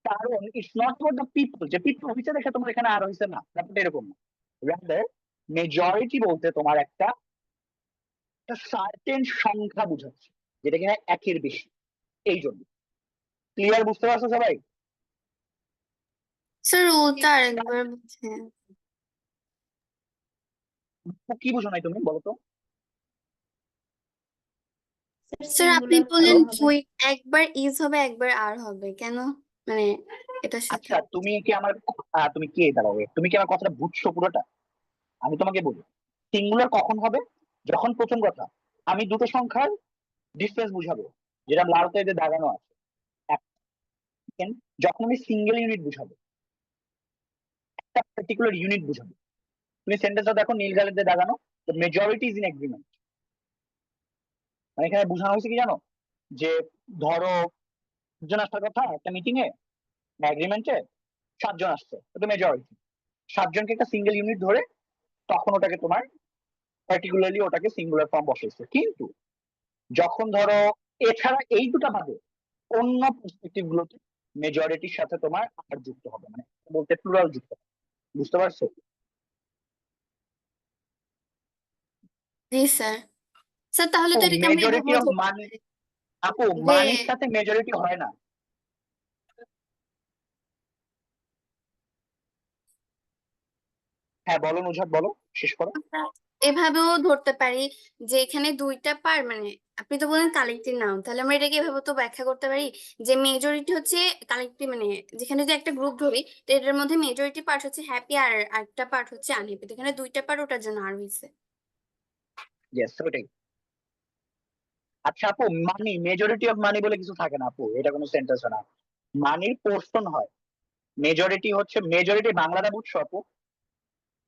কারণ it's not for the people, যে পিপল হইছে দেখে তোমার এখানে আর হইছে না, ব্যাপারটা এরকম না। রাদার মেজরিটি বলতে তোমার একটা সার্টেন সংখ্যা বুঝাচ্ছে, যেটা কিনা একের বেশি। এই জন্য ক্লিয়ার, বুঝতে পারছো সবাই? স্যার রুলটা আরেকবার বুঝেন। কি বুঝো নাই তুমি, বলো তো? স্যার আপনি সিঙ্গুলার বললেন হবে। দুই, একবার ইজ হবে একবার আর হবে, কেন? মানে এটার সাথে আচ্ছা তুমি কি আমার তুমি কি দাঁড়াবে, তুমি কি আমার কথাটা বুঝছো পুরোটা? আমি তোমাকে বলি, সিঙ্গুলার কখন হবে? যখন প্রথম কথা আমি দুটো সংখ্যার ডিফারেন্স বুঝাবো, যেটা লাল কালিতে দাগানো আছে। Second, যখন আমি সিঙ্গেল ইউনিট বুঝাবো, একটা পার্টিকুলার ইউনিট বুঝাবো। তুমি সেন্টেন্সটা দেখো, নীল কালিতে দাগানো, মেজরিটি ইজ ইন এগ্রিমেন্ট। মানে এখানে বোঝানো হয়েছে কি জানো, যে ধরো জন আসার কথা একটা মিটিং এ বা এগ্রিমেন্টে, 7 জন আসছে, এটা মেজরিটি। 7 জনকে একটা সিঙ্গেল ইউনিট ধরে তখন ওটাকে তোমার পার্টিকুলারলি ওটাকে সিঙ্গুলার ফর্ম বসাইছে। কিন্তু যখন ধরো এছাড়া এই দুটো বাদে অন্য পার্সপেক্টিভ গুলোতে মেজরিটির সাথে তোমার আর যুক্ত হবে, মানে বলতে প্লুরাল যুক্ত হবে। বুঝতে পারছো? জি স্যার। স্যার তাহলে তো এটাকে আমরা মেজরিটি এভাবেও অফ ধরতে মানি, পারি আপু যে মানির সাথে মেজরিটি হয় না। হ্যাঁ বলো নুজহাত, বলো, শেষ করো। আমরা এভাবেও ধরতে পারি যে এখানে দুইটা পার মানে আপনি তো বলেন কালেক্টিভ নাউন, তাহলে আমরা এটাকে এভাবে তো ব্যাখ্যা করতে পারি যে মেজরিটি হচ্ছে কালেক্টিভ, মানে যেখানে যে একটা গ্রুপ ধরি তো এটার মধ্যে মেজরিটি পার্ট হচ্ছে হ্যাপি আর একটা পার্ট হচ্ছে আনহ্যাপি, এখানে দুইটা পার্ট, ওটার জন্য আর হয়েছে। ইয়েস, ওইটাই। আচ্ছা আপু, মানি, মেজরিটি অফ মানি বলে কিছু থাকে না আপু, এটা কোনো সেন্টেন্স না। মানির পোর্শন হয়। মেজরিটি হচ্ছে, মেজরিটি বাংলাটা বুঝছো আপু?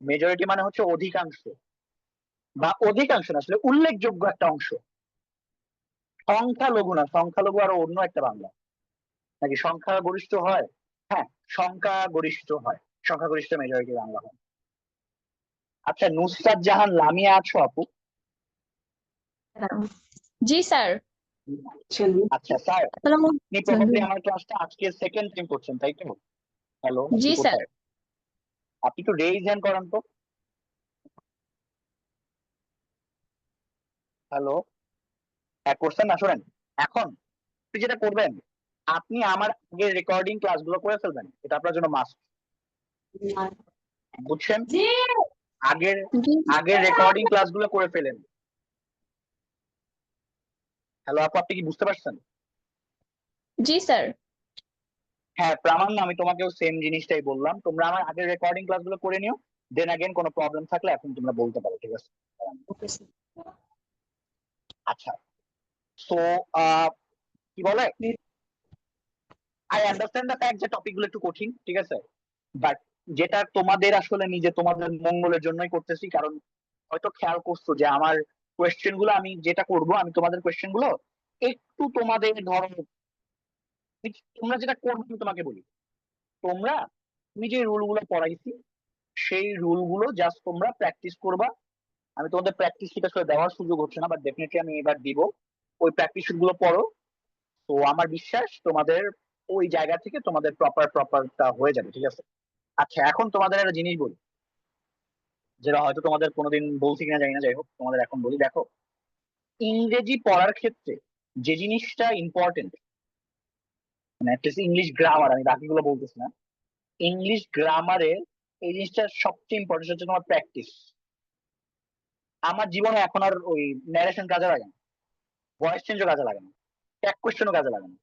মেজরিটি মানে হচ্ছে অধিকাংশ, বা অধিকাংশ না, আসলে উল্লেখযোগ্য একটা অংশ। সংখ্যালঘু না, সংখ্যালঘু আরো অন্য একটা বাংলা। নাকি সংখ্যাগরিষ্ঠ হয়? হ্যাঁ, সংখ্যাগরিষ্ঠ হয়, সংখ্যাগরিষ্ঠ মেজরিটি বাংলা হয়। আচ্ছা নুসরাত জাহান লামিয়া আছো আপু? জি স্যার। আচ্ছা স্যার, আপনি প্রবাবলি আমার ক্লাসটা আজকে সেকেন্ড টাইম করছেন তাই তো? হ্যালো, জি আপনি স্যার। কোথায়? আপনি একটু রেইজ হ্যান্ড করান তো। হ্যালো, হ্যাঁ করছেন না? শোনেন, এখন আপনি যেটা করবেন, আপনি আমার আগের রেকর্ডিং ক্লাসগুলো করে ফেলবেন, এটা আপনার জন্য মাস্ট, বুঝছেন? আগের আগের রেকর্ডিং ক্লাসগুলো করে ফেলেন। হ্যালো আপু, আপনি কি বুঝতে পারছেন? জি স্যার। হ্যাঁ প্রামাণ্য, আমি তোমাকেও সেম জিনিসটাই বললাম, তোমরা আমার আগের রেকর্ডিং ক্লাসগুলো করে নিও, দেন अगेन কোনো প্রবলেম থাকলে এখন তোমরা বলতে পারো, ঠিক আছে? আচ্ছা, সো কি বলে, আই আন্ডারস্ট্যান্ড দ্য ফ্যাক্ট যে টপিকগুলো একটু কঠিন, ঠিক আছে, বাট যেটা তোমাদের আসলে নিজে তোমাদের মঙ্গলের জন্যই করতেছি, কারণ হয়তো খেয়াল করছো যে আমার কোয়েশ্চেন গুলো, আমি যেটা করব, আমি তোমাদের কোয়েশ্চেন গুলো একটু তোমাদের ধরো, তোমরা যেটা করবে আমি তোমাকে বলি, তোমরা, তুমি যে রুল গুলো পড়াইছি সেই রুল গুলো জাস্ট তোমরা প্র্যাকটিস করবা। আমি তোমাদের প্র্যাকটিস শিট আসলে দেওয়ার সুযোগ হচ্ছে না, বাট ডেফিনেটলি আমি এবার দিব। ওই প্র্যাকটিস শিট গুলো পড়ো, তো আমার বিশ্বাস তোমাদের ওই জায়গা থেকে তোমাদের প্রপারটা হয়ে যাবে, ঠিক আছে? আচ্ছা এখন তোমাদের একটা জিনিস বলি, যেটা হয়তো তোমাদের কোনোদিন বলছি কিনা জানি না, যাই হোক তোমাদের এখন বলি। দেখো, ইংরেজি পড়ার ক্ষেত্রে যে জিনিসটা ইম্পর্টেন্ট, মানে অ্যাটলিস্ট ইংলিশ গ্রামার, আমি বাকিগুলো বলতেছি না, ইংলিশ গ্রামারের এই জিনিসটা সবচেয়ে ইম্পর্টেন্ট হচ্ছে তোমার প্র্যাকটিস। আমার জীবনে এখন আর ওই ন্যারেশন কাজে লাগে না, ভয়েস চেঞ্জও কাজে লাগে না, ট্যাগ কোয়েশ্চেনও কাজে লাগে না,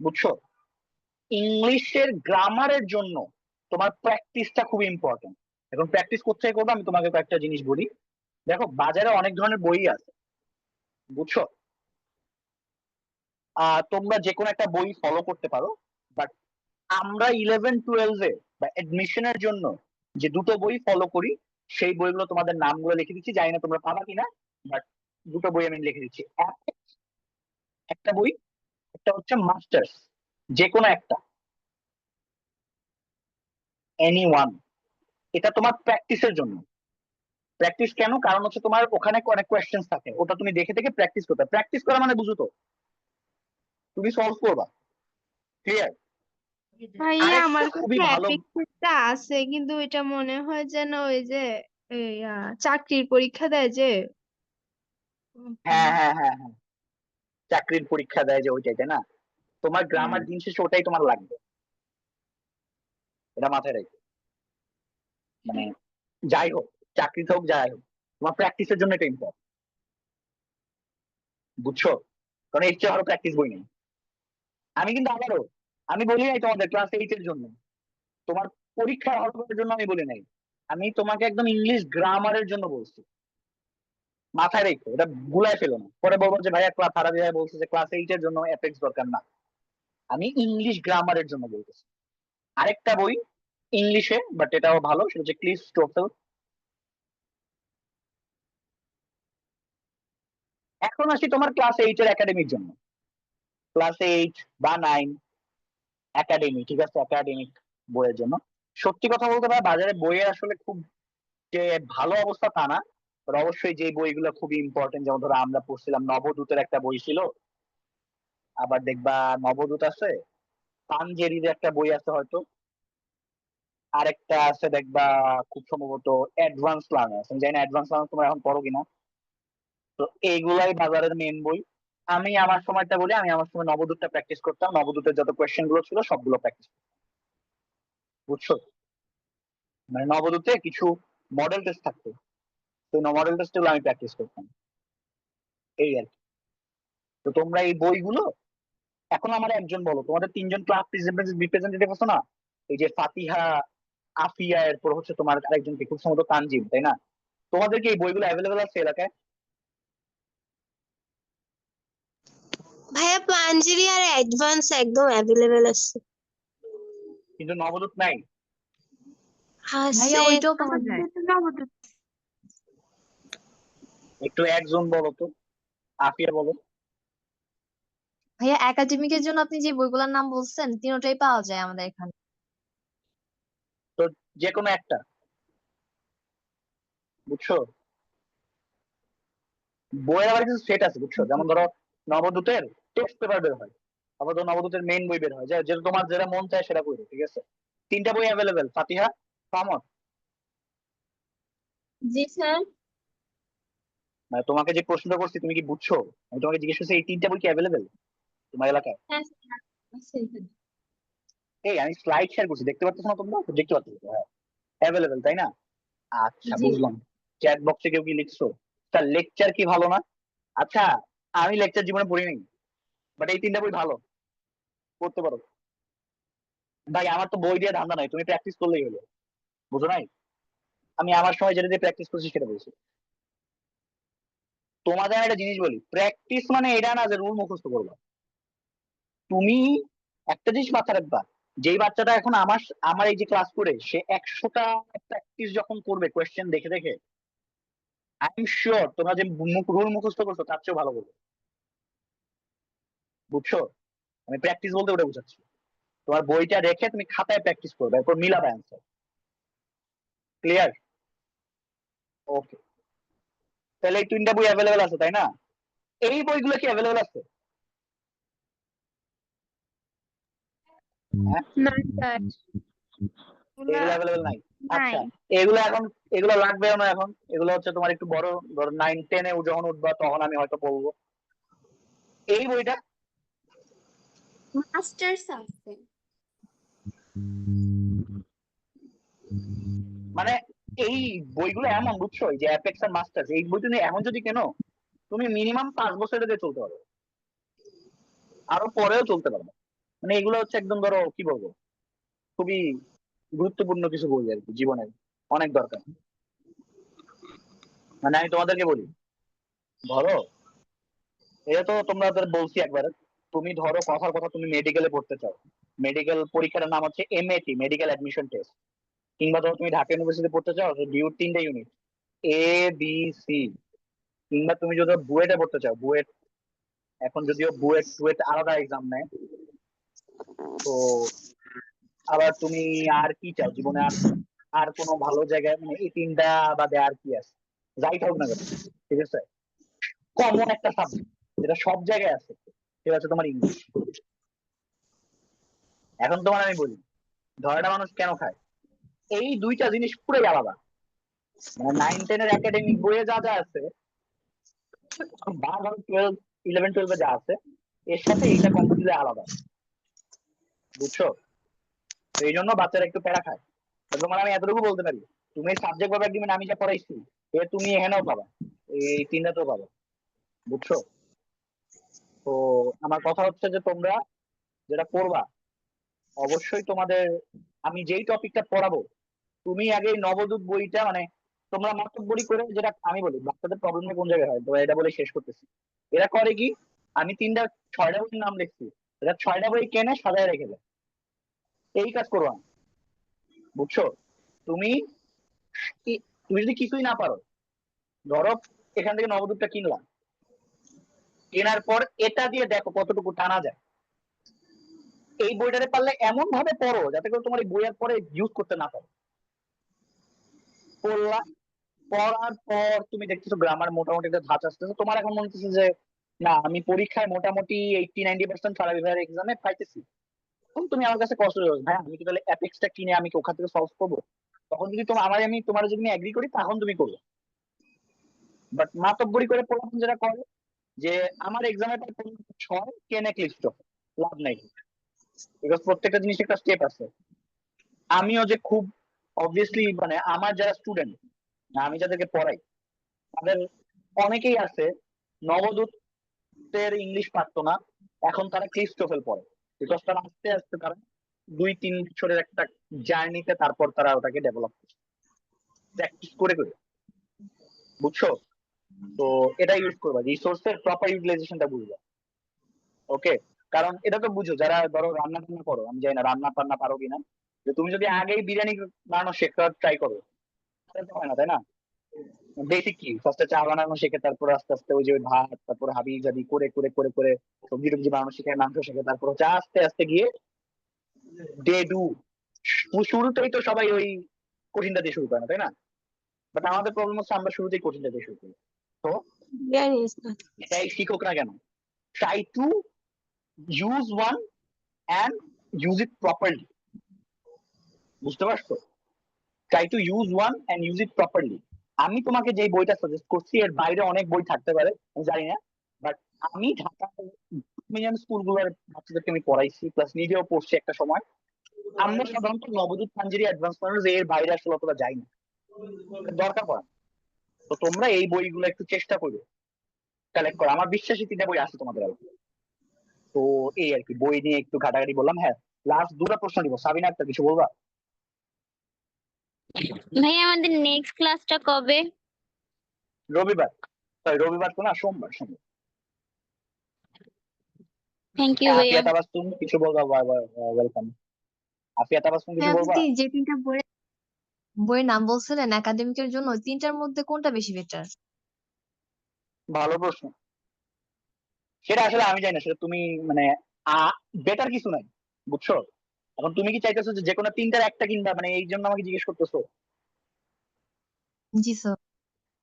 বুঝছো? ইংলিশের গ্রামারের জন্য তোমার প্র্যাকটিসটা খুব ইম্পর্টেন্ট। এখন প্র্যাকটিস কোথায় করবো, আমি তোমাকে কয়েকটা জিনিস বলি। দেখো বাজারে অনেক ধরনের বই আছে, বুঝছো? তোমরা যে কোনো একটা বই ফলো করতে পারো, বাট আমরা 11-12-এ বা এডমিশনের জন্য যে দুটো বই ফলো করি, সেই বইগুলো তোমাদের নামগুলো লিখে দিচ্ছি, জানি না তোমরা পাবা কিনা, বাট দুটো বই আমি লিখে দিচ্ছি। একটা বই, একটা হচ্ছে মাস্টার্স, যে কোনো একটা, এনি ওয়ান। এটা তোমার প্র্যাকটিসের জন্য। প্র্যাকটিস কেন? কারণ হচ্ছে তোমার ওখানে অনেক কোয়েশ্চেন থাকে, ওটা তুমি দেখে দেখে প্র্যাকটিস করতে, প্র্যাকটিস করা মানে বুঝো তো, তুমি সলভ করবা, ক্লিয়ার? ভাইয়া আমার আরেকটা কাছে খুবই ভালো, অ্যাপিক একটা আছে, কিন্তু এটা মনে হয় যেন ওই যে এই চাকরির পরীক্ষা দেয় যে হ্যাঁ হ্যাঁ হ্যাঁ হ্যাঁ, চাকরির পরীক্ষা দেয় যে ওইটাই, তাই না? তোমার হ্যাঁ। গ্রামার দিন শেষে ওটাই তোমার লাগবে, এটা মাথায় রাখবে। মানে যাই হোক, চাকরিতে হোক যাই হোক, তোমার প্র্যাকটিসের জন্য এটা ইম্পর্টেন্ট, বুঝছো? কারণ এর চেয়ে ভালো প্র্যাকটিস বই নেই। আমি কিন্তু আবারও, আমি বলি নাই তোমাদের ক্লাস 8 এর জন্য, তোমার পরীক্ষা হল করার জন্য আমি বলি নাই, আমি তোমাকে একদম ইংলিশ গ্রামারের জন্য বলছি, মাথায় রেখো, এটা গুলায় ফেলো না, পরে বলবো যে ভাইয়া ক্লাস হারা দিয়ে বলছে যে ক্লাস 8 এর জন্য অ্যাপেক্স দরকার না। আমি ইংলিশ গ্রামারের জন্য বলতেছি। আরেকটা বই ইংলিশে, বাট এটাও ভালো, সেটা হচ্ছে ক্লিফ স্টোফেল। এখন আসি তোমার ক্লাস 8 এর একাডেমির জন্য, ক্লাস 8 বা 9 একাডেমি, ঠিক আছে, একাডেমিক বইয়ের জন্য। সত্যি কথা বলতে পারে বাজারে বইয়ের আসলে খুব যে ভালো অবস্থা তা না, but অবশ্যই যে বইগুলো খুবই ইম্পর্টেন্ট, যেমন ধরো আমরা পড়ছিলাম নবদূতের একটা বই ছিল, আবার দেখবা নবদূত আছে, পাঞ্জেরির একটা বই আছে হয়তো, আরেকটা আছে দেখবা খুব সম্ভবত অ্যাডভান্স লার্নার, আমি জানি না অ্যাডভান্স লার্নার তোমরা এখন পড়ো কিনা। তো এইগুলাই বাজারের মেন বই। আমি আমার সময়টা বলি, আমি আমার সময় নবদূতটা প্র্যাকটিস করতাম, নবদূতের যত কোয়েশ্চেন গুলো ছিল সবগুলো প্র্যাকটিস, বুঝছো? মানে নবদূতে কিছু মডেল টেস্ট থাকতো, তো মডেল টেস্ট গুলো আমি প্র্যাকটিস করতাম, এই আর কি। তো তোমরা এই বইগুলো, এখন আমার একজন বলো, তোমাদের তিনজন ক্লাস রিপ্রেজেন্টেটিভ আছে না, এই যে ফাতিহা, আফিয়া, এরপর হচ্ছে তোমার আরেকজন কি খুব সম্ভবত তানজিম, তাই না? তোমাদেরকে এই বইগুলো অ্যাভেলেবেল আছে এলাকায়? ভাইয়া পাঞ্জেরি আর অ্যাডভান্স একদম অ্যাভেলেবেল আছে। কিন্তু নবদূত নাই। ভাইয়া আছে। ওইটাও পাওয়া যায়। একটু একজন বলো তো, আফিয়া বলো। ভাইয়া একাডেমিকের জন্য আপনি যে বইগুলোর নাম বলছেন তিনটাই পাওয়া যায় আমাদের এখানে। তো যে কোনো একটা, বুঝছো? বইয়ের আবার কিছু সেট আছে, বুঝছো? যেমন ধরো নবদূতের টেক্সট পেপার বের হয়, আবার ধরো নবদূতের মেইন বই বের হয়, যেটা তোমার যেটা মন চায় সেটা পড়বে, ঠিক আছে? তিনটা বই অ্যাভেলেবেল, ফাতিহা, কামত। জি স্যার। মানে তোমাকে যে প্রশ্নটা করছি তুমি কি বুঝছো? আমি তোমাকে জিজ্ঞেস করছি এই তিনটা বই কি অ্যাভেলেবেল তোমার এলাকায়? হ্যাঁ স্যার আছে এখানে। এই আমি স্লাইড শেয়ার করছি, দেখতে পাচ্ছ না তোমরা? দেখতে পাচ্ছ? হ্যাঁ, অ্যাভেলেবেল, তাই না? আচ্ছা, জি বুঝলাম। চ্যাট বক্সে কেউ কি লিখছো? তার লেকচার কি ভালো না? আচ্ছা, আমি লেকচার জীবনে পড়িনি, বাট এই তিনটা বই ভালো, পড়তে পারো। ভাই আমার তো বই দিয়ে ধান্দা নাই, তুমি প্র্যাকটিস করলেই হলো, বুঝো নাই? আমি আমার সময় যেটা দিয়ে প্র্যাকটিস করছি সেটা বলছি। তোমাদের আমি একটা জিনিস বলি, প্র্যাকটিস মানে এটা না যে রুল মুখস্থ করবা। তুমি একটা জিনিস মাথায় রাখবা, যেই বাচ্চাটা এখন আমার আমার এই যে ক্লাস করে সে 100টা প্র্যাকটিস যখন করবে কোয়েশ্চেন দেখে দেখে, আই এম শিওর তোমরা যে রুল মুখস্থ করছো তার চেয়েও ভালো করবে, বুঝছো? আমি প্র্যাকটিস বলতে ওটা বুঝাচ্ছি। তোমার বইটা রেখে তুমি খাতায় প্র্যাকটিস করবে, এরপর মিলাবে অ্যান্সার। ক্লিয়ার? ওকে, তাহলে এই তিনটা বই অ্যাভেলেবেল আছে, তাই না? এই বইগুলো কি অ্যাভেলেবেল আছে? হ্যাঁ, না স্যার। এগুলো অ্যাভেলেবেল নাই। আচ্ছা, নাই। এগুলো এখন এগুলো লাগবেও না এখন, এগুলো হচ্ছে তোমার একটু বড়, ধরো 9-10 এ যখন উঠবা তখন আমি হয়তো বলবো। এই বইটা মাস্টার্স আছে। মানে এই বইগুলো এমন, বুঝছো, এই যে অ্যাপেক্স আর মাস্টার্স, এই বই তুমি এখন যদি কেনো তুমি মিনিমাম 5 বছর দিয়ে চলতে পারবে, আরো পরেও চলতে পারবে। মানে এগুলো হচ্ছে একদম ধরো কি বলবো, খুবই গুরুত্বপূর্ণ কিছু বই আর কি, জীবনের অনেক দরকার। মানে আমি তোমাদেরকে বলি, ধরো এটা তো তোমরা বলছি একবার, তুমি ধরো কথার কথা তুমি মেডিকেলে পড়তে চাও, মেডিকেল পরীক্ষার নাম হচ্ছে এমএটি, মেডিকেল অ্যাডমিশন টেস্ট। কিংবা ধরো তুমি ঢাকা ইউনিভার্সিটি পড়তে চাও, ডিউর 3টা ইউনিট, এ বি সি। কিংবা তুমি যদি বুয়েটে পড়তে চাও, বুয়েট, এখন যদিও বুয়েট বুয়েট আলাদা এক্সাম নেয়, তো আবার তুমি আর কি চাও জীবনে, আর আর কোনো ভালো জায়গায়, মানে এই তিনটা বাদে আর কি আছে? যাই হোক না কেন, ঠিক আছে, কমন একটা সাবজেক্ট যেটা সব জায়গায় আছে, সেটা হচ্ছে তোমার ইংলিশ। এখন তোমার আমি বলি, ধরাটা মানুষ কেন খায়, এই দুইটা জিনিস পুরোই আলাদা। মানে 9-10 এর একাডেমিক বইয়ে যা যা আছে, বা ধরো 11-12 যা আছে, এর সাথে এইটা কমপ্লিটলি আলাদা, বুঝছো? তো এই জন্য বাচ্চারা একটু প্যারা খায়। তো তোমার আমি এতটুকু বলতে পারি, তুমি সাবজেক্ট পাবে একদিন আমি যা পড়াইছি, এ তুমি এখানেও পাবা, এই তিনটাতেও পাবা, বুঝছো? তো আমার কথা হচ্ছে যে তোমরা যেটা করবা, অবশ্যই তোমাদের আমি যেই টপিকটা পড়াবো, তুমি আগে এই নবদূত বইটা, মানে তোমরা মাতব্বরি করে, যেটা আমি বলি বাচ্চাদের প্রবলেমটা কোন জায়গায় হয়, তো এটা বলে শেষ করতেছি। এরা করে কি, আমি 6টা বইয়ের নাম লিখছি, এরা 6টা বই কেনে সাজায় রেখে দেয়, এই কাজ করবা না, বুঝছো? তুমি তুমি যদি কিছুই না পারো, ধরো এখান থেকে নবদূতটা কিনলাম, কেনার পর এটা দিয়ে দেখো কতটুকু টানা যায়। এই বইটাতে পারলে এমন ভাবে পড়ো যাতে করে তোমার এই বইয়ের পরে ইউজ করতে না পারো। পড়লা, পড়ার পর তুমি দেখতেছো গ্রামার মোটামুটি একটা ধাঁচ আসতেছে, তোমার এখন মনে হচ্ছে যে না আমি পরীক্ষায় মোটামুটি 80-90% সারা বিভাগের এক্সামে পাইতেছি, তখন তুমি আমার কাছে কষ্ট করবে, ভাই আমি কি তাহলে অ্যাপেক্সটা কিনে আমি কি ওখান থেকে সলভ করবো? তখন যদি তোমার আমি তোমার যদি এগ্রি করি তখন তুমি করবে। বাট মাতব্বরি করে পড়াশোনা যেটা করে, যে আমার এক্সামে 6 কেনে ক্লিষ্ট, লাভ নাই, বিকজ প্রত্যেকটা জিনিস একটা স্টেপ আছে। আমিও যে খুব অবভিয়াসলি মানে আমার যারা স্টুডেন্ট, আমি যাদেরকে পড়াই, তাদের অনেকেই আছে নবদূতের ইংলিশ পারতো না, এখন তারা ক্রিস্টোফেল পড়ে, বিকজ তারা আস্তে আস্তে তারা 2-3 বছরের একটা জার্নিতে তারপর তারা ওটাকে ডেভেলপ করছে প্র্যাকটিস করে করে, বুঝছো? তো এটা ইউজ করবা, রিসোর্সের প্রপার ইউটিলাইজেশনটা বুঝবা। ওকে, কারণ এটা তো বুঝো যারা ধরো রান্না টান্না করো, আমি জানি না রান্না টান্না পারো কিনা, যে তুমি যদি আগেই বিরিয়ানি বানানো শেখা ট্রাই করো তাহলে তো হয় না, তাই না? বেসিক কি, ফার্স্টে চা বানানো শেখে, তারপর আস্তে আস্তে ওই যে ভাত, তারপর হাবি জাবি করে করে করে করে সবজি টবজি বানানো শেখে, মাংস শেখে, তারপর চা আস্তে আস্তে গিয়ে ডে ডু। শুরুতেই তো সবাই ওই কঠিনটা দিয়ে শুরু করে না, তাই না? বাট আমাদের প্রবলেম হচ্ছে আমরা শুরুতেই কঠিনটা দিয়ে শুরু করি। তো বিরিয়ানি is not- এটাই শিখুক না কেন, try to use one and use it properly, বুঝতে পারছো? Try to use one and use it properly. আমি তোমাকে যে বইটা সাজেস্ট করছি এর বাইরে অনেক বই থাকতে পারে, আমি জানি না, বাট আমি ঢাকা মিডিয়াম স্কুলগুলোর বাচ্চাদেরকে আমি পড়াইছি, প্লাস নিজেও পড়ছি একটা সময়। আমরা সাধারণত নবদূত পাঞ্জেরি অ্যাডভান্স মানুষ, এর বাইরে আসলে অতটা যাই না, দরকার পড়ে না। তো তোমরা এই বইগুলো একটু চেষ্টা করবে কালেক্ট করা, আমার বিশ্বাসী 3টা বই আছে তোমাদের আগে। তো এই আর কি, বই নিয়ে একটু ঘাটাঘাটি বললাম। হ্যাঁ, লাস্ট 2টা প্রশ্ন দিব, সাবিনা একটা কিছু বলবা? ভাই আমাদের নেক্সট ক্লাসটা কবে? রবিবার, সরি রবিবার তো না, সোমবার। থ্যাংক ইউ ভাইয়া। আফিয়া তাবাসসুম কিছু বলবা? ওয়েলকাম। আফিয়া তাবাসসুম কিছু হ্যাঁ বলবা? আপনি যে 3টা বইয়ের নাম বলছিলেন একাডেমিকের জন্য, ওই 3টার মধ্যে কোনটা বেশি বেটার? ভালো প্রশ্ন, সেটা আসলে আমি জানি না, সেটা তুমি মানে বেটার কিছু নাই, বুঝছো? এখন তুমি কি চাইতেছো যে কোনো 3টার একটা কিনবা, মানে এই জন্য আমাকে জিজ্ঞেস করতেছো? জি স্যার।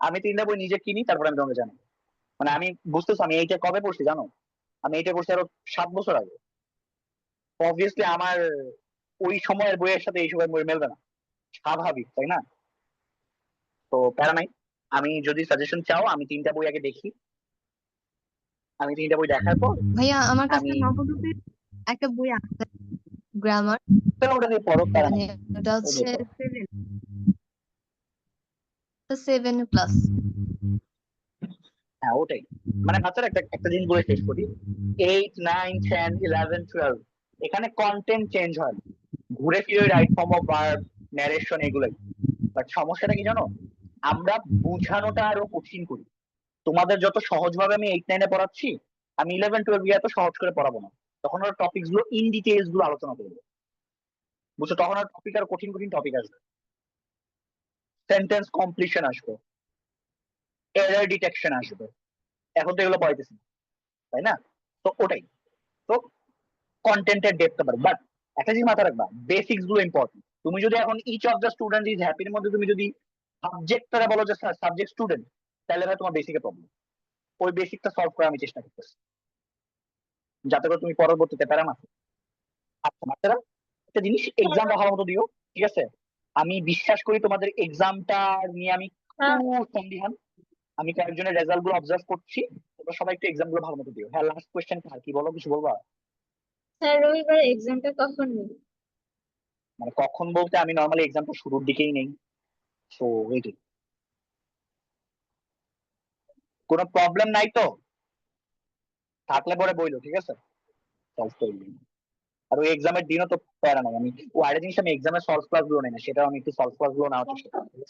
আমি 3টা বই নিজে কিনি, তারপর আমি তোমাকে জানাই। মানে আমি বুঝতেছো আমি এইটা কবে পড়ছি জানো? আমি এইটা পড়ছি আরো 7 বছর আগে। অবভিয়াসলি আমার ওই সময়ের বইয়ের সাথে এই সময়ের বই মেলবে না, স্বাভাবিক, তাই না? তো প্যারা নাই, আমি যদি সাজেশন চাও আমি 3টা বই আগে দেখি, আমি 3টা বই দেখার পর ভাইয়া আমার কাছে আমি নবদূতের একটা বই আছে, গ্রামার, ওটা দিয়ে পড়ো, প্যারা মানে নাই, ওটা ওই হচ্ছে দিয়ে পড়ো। 7+। হ্যাঁ ওটাই, মানে বাচ্চারা একটা একটা জিনিস বলে শেষ করি, 8, 9, 10, 11, 12 এখানে কন্টেন্ট চেঞ্জ হয় না। ঘুরে ফিরে right form of verb, narration এগুলোই। বাট সমস্যাটা কি জানো, আমরা বুঝানোটা আরো কঠিন করি। তোমাদের যত সহজ ভাবে আমি 8, 9 পড়াচ্ছি, আমি 11, 12 এত সহজ করে পড়াবো না। তখন ওরা টপিকস গুলো ইন ডিটেইলস গুলো আলোচনা করবে, বুঝছো? তখন আর টপিক আর কঠিন কঠিন টপিক আসবে, সেন্টেন্স কমপ্লিশন আসবে, এরর ডিটেকশন আসবে, এখন তো এগুলো পড়াইতেছি না, তাই না? তো ওটাই, তো কন্টেন্টের ডেপথটা বাড়বে। বাট একটা জিনিস মাথায় রাখবা, বেসিক্স গুলো ইম্পর্টেন্ট। তুমি যদি এখন each of the student is হ্যাপির মধ্যে তুমি যদি সাবজেক্ট তারা বলো যে সাবজেক্ট স্টুডেন্ট, তাহলে ভাই তোমার বেসিকে প্রবলেম। ওই বেসিকটা সলভ করার আমি চেষ্টা করতেছি, যাতে করে তুমি পরবর্তীতে প্যারা না। আচ্ছা বাচ্চারা, একটা জিনিস, এক্সামটা ভালো মতো দিও, ঠিক আছে? আমি বিশ্বাস করি তোমাদের এক্সামটা নিয়ে আমি খুব সন্দিহান। আমি কয়েকজনের রেজাল্ট গুলো অবজার্ভ করছি, তোমরা সবাই একটু এক্সাম গুলো ভালো মতো দিও। হ্যাঁ, লাস্ট কোয়েশ্চেন কার, কি বলো, কিছু বলবা? স্যার রবিবার এক্সামটা কখন নেবে? মানে কখন বলতে আমি নর্মালি এক্সামটা শুরুর দিকেই নেই, সো এইটাই। কোনো প্রবলেম নাই তো? থাকলে পরে বইলো, ঠিক আছে, সলভ করে দিই। আর ওই এক্সামের দিনও তো প্যারা নাই, আমি ও আরেকটা জিনিস, আমি এক্সামের সলভ ক্লাস গুলো নেই না, সেটাও আমি একটু সলভ ক্লাস গুলো নেওয়ার চেষ্টা করি।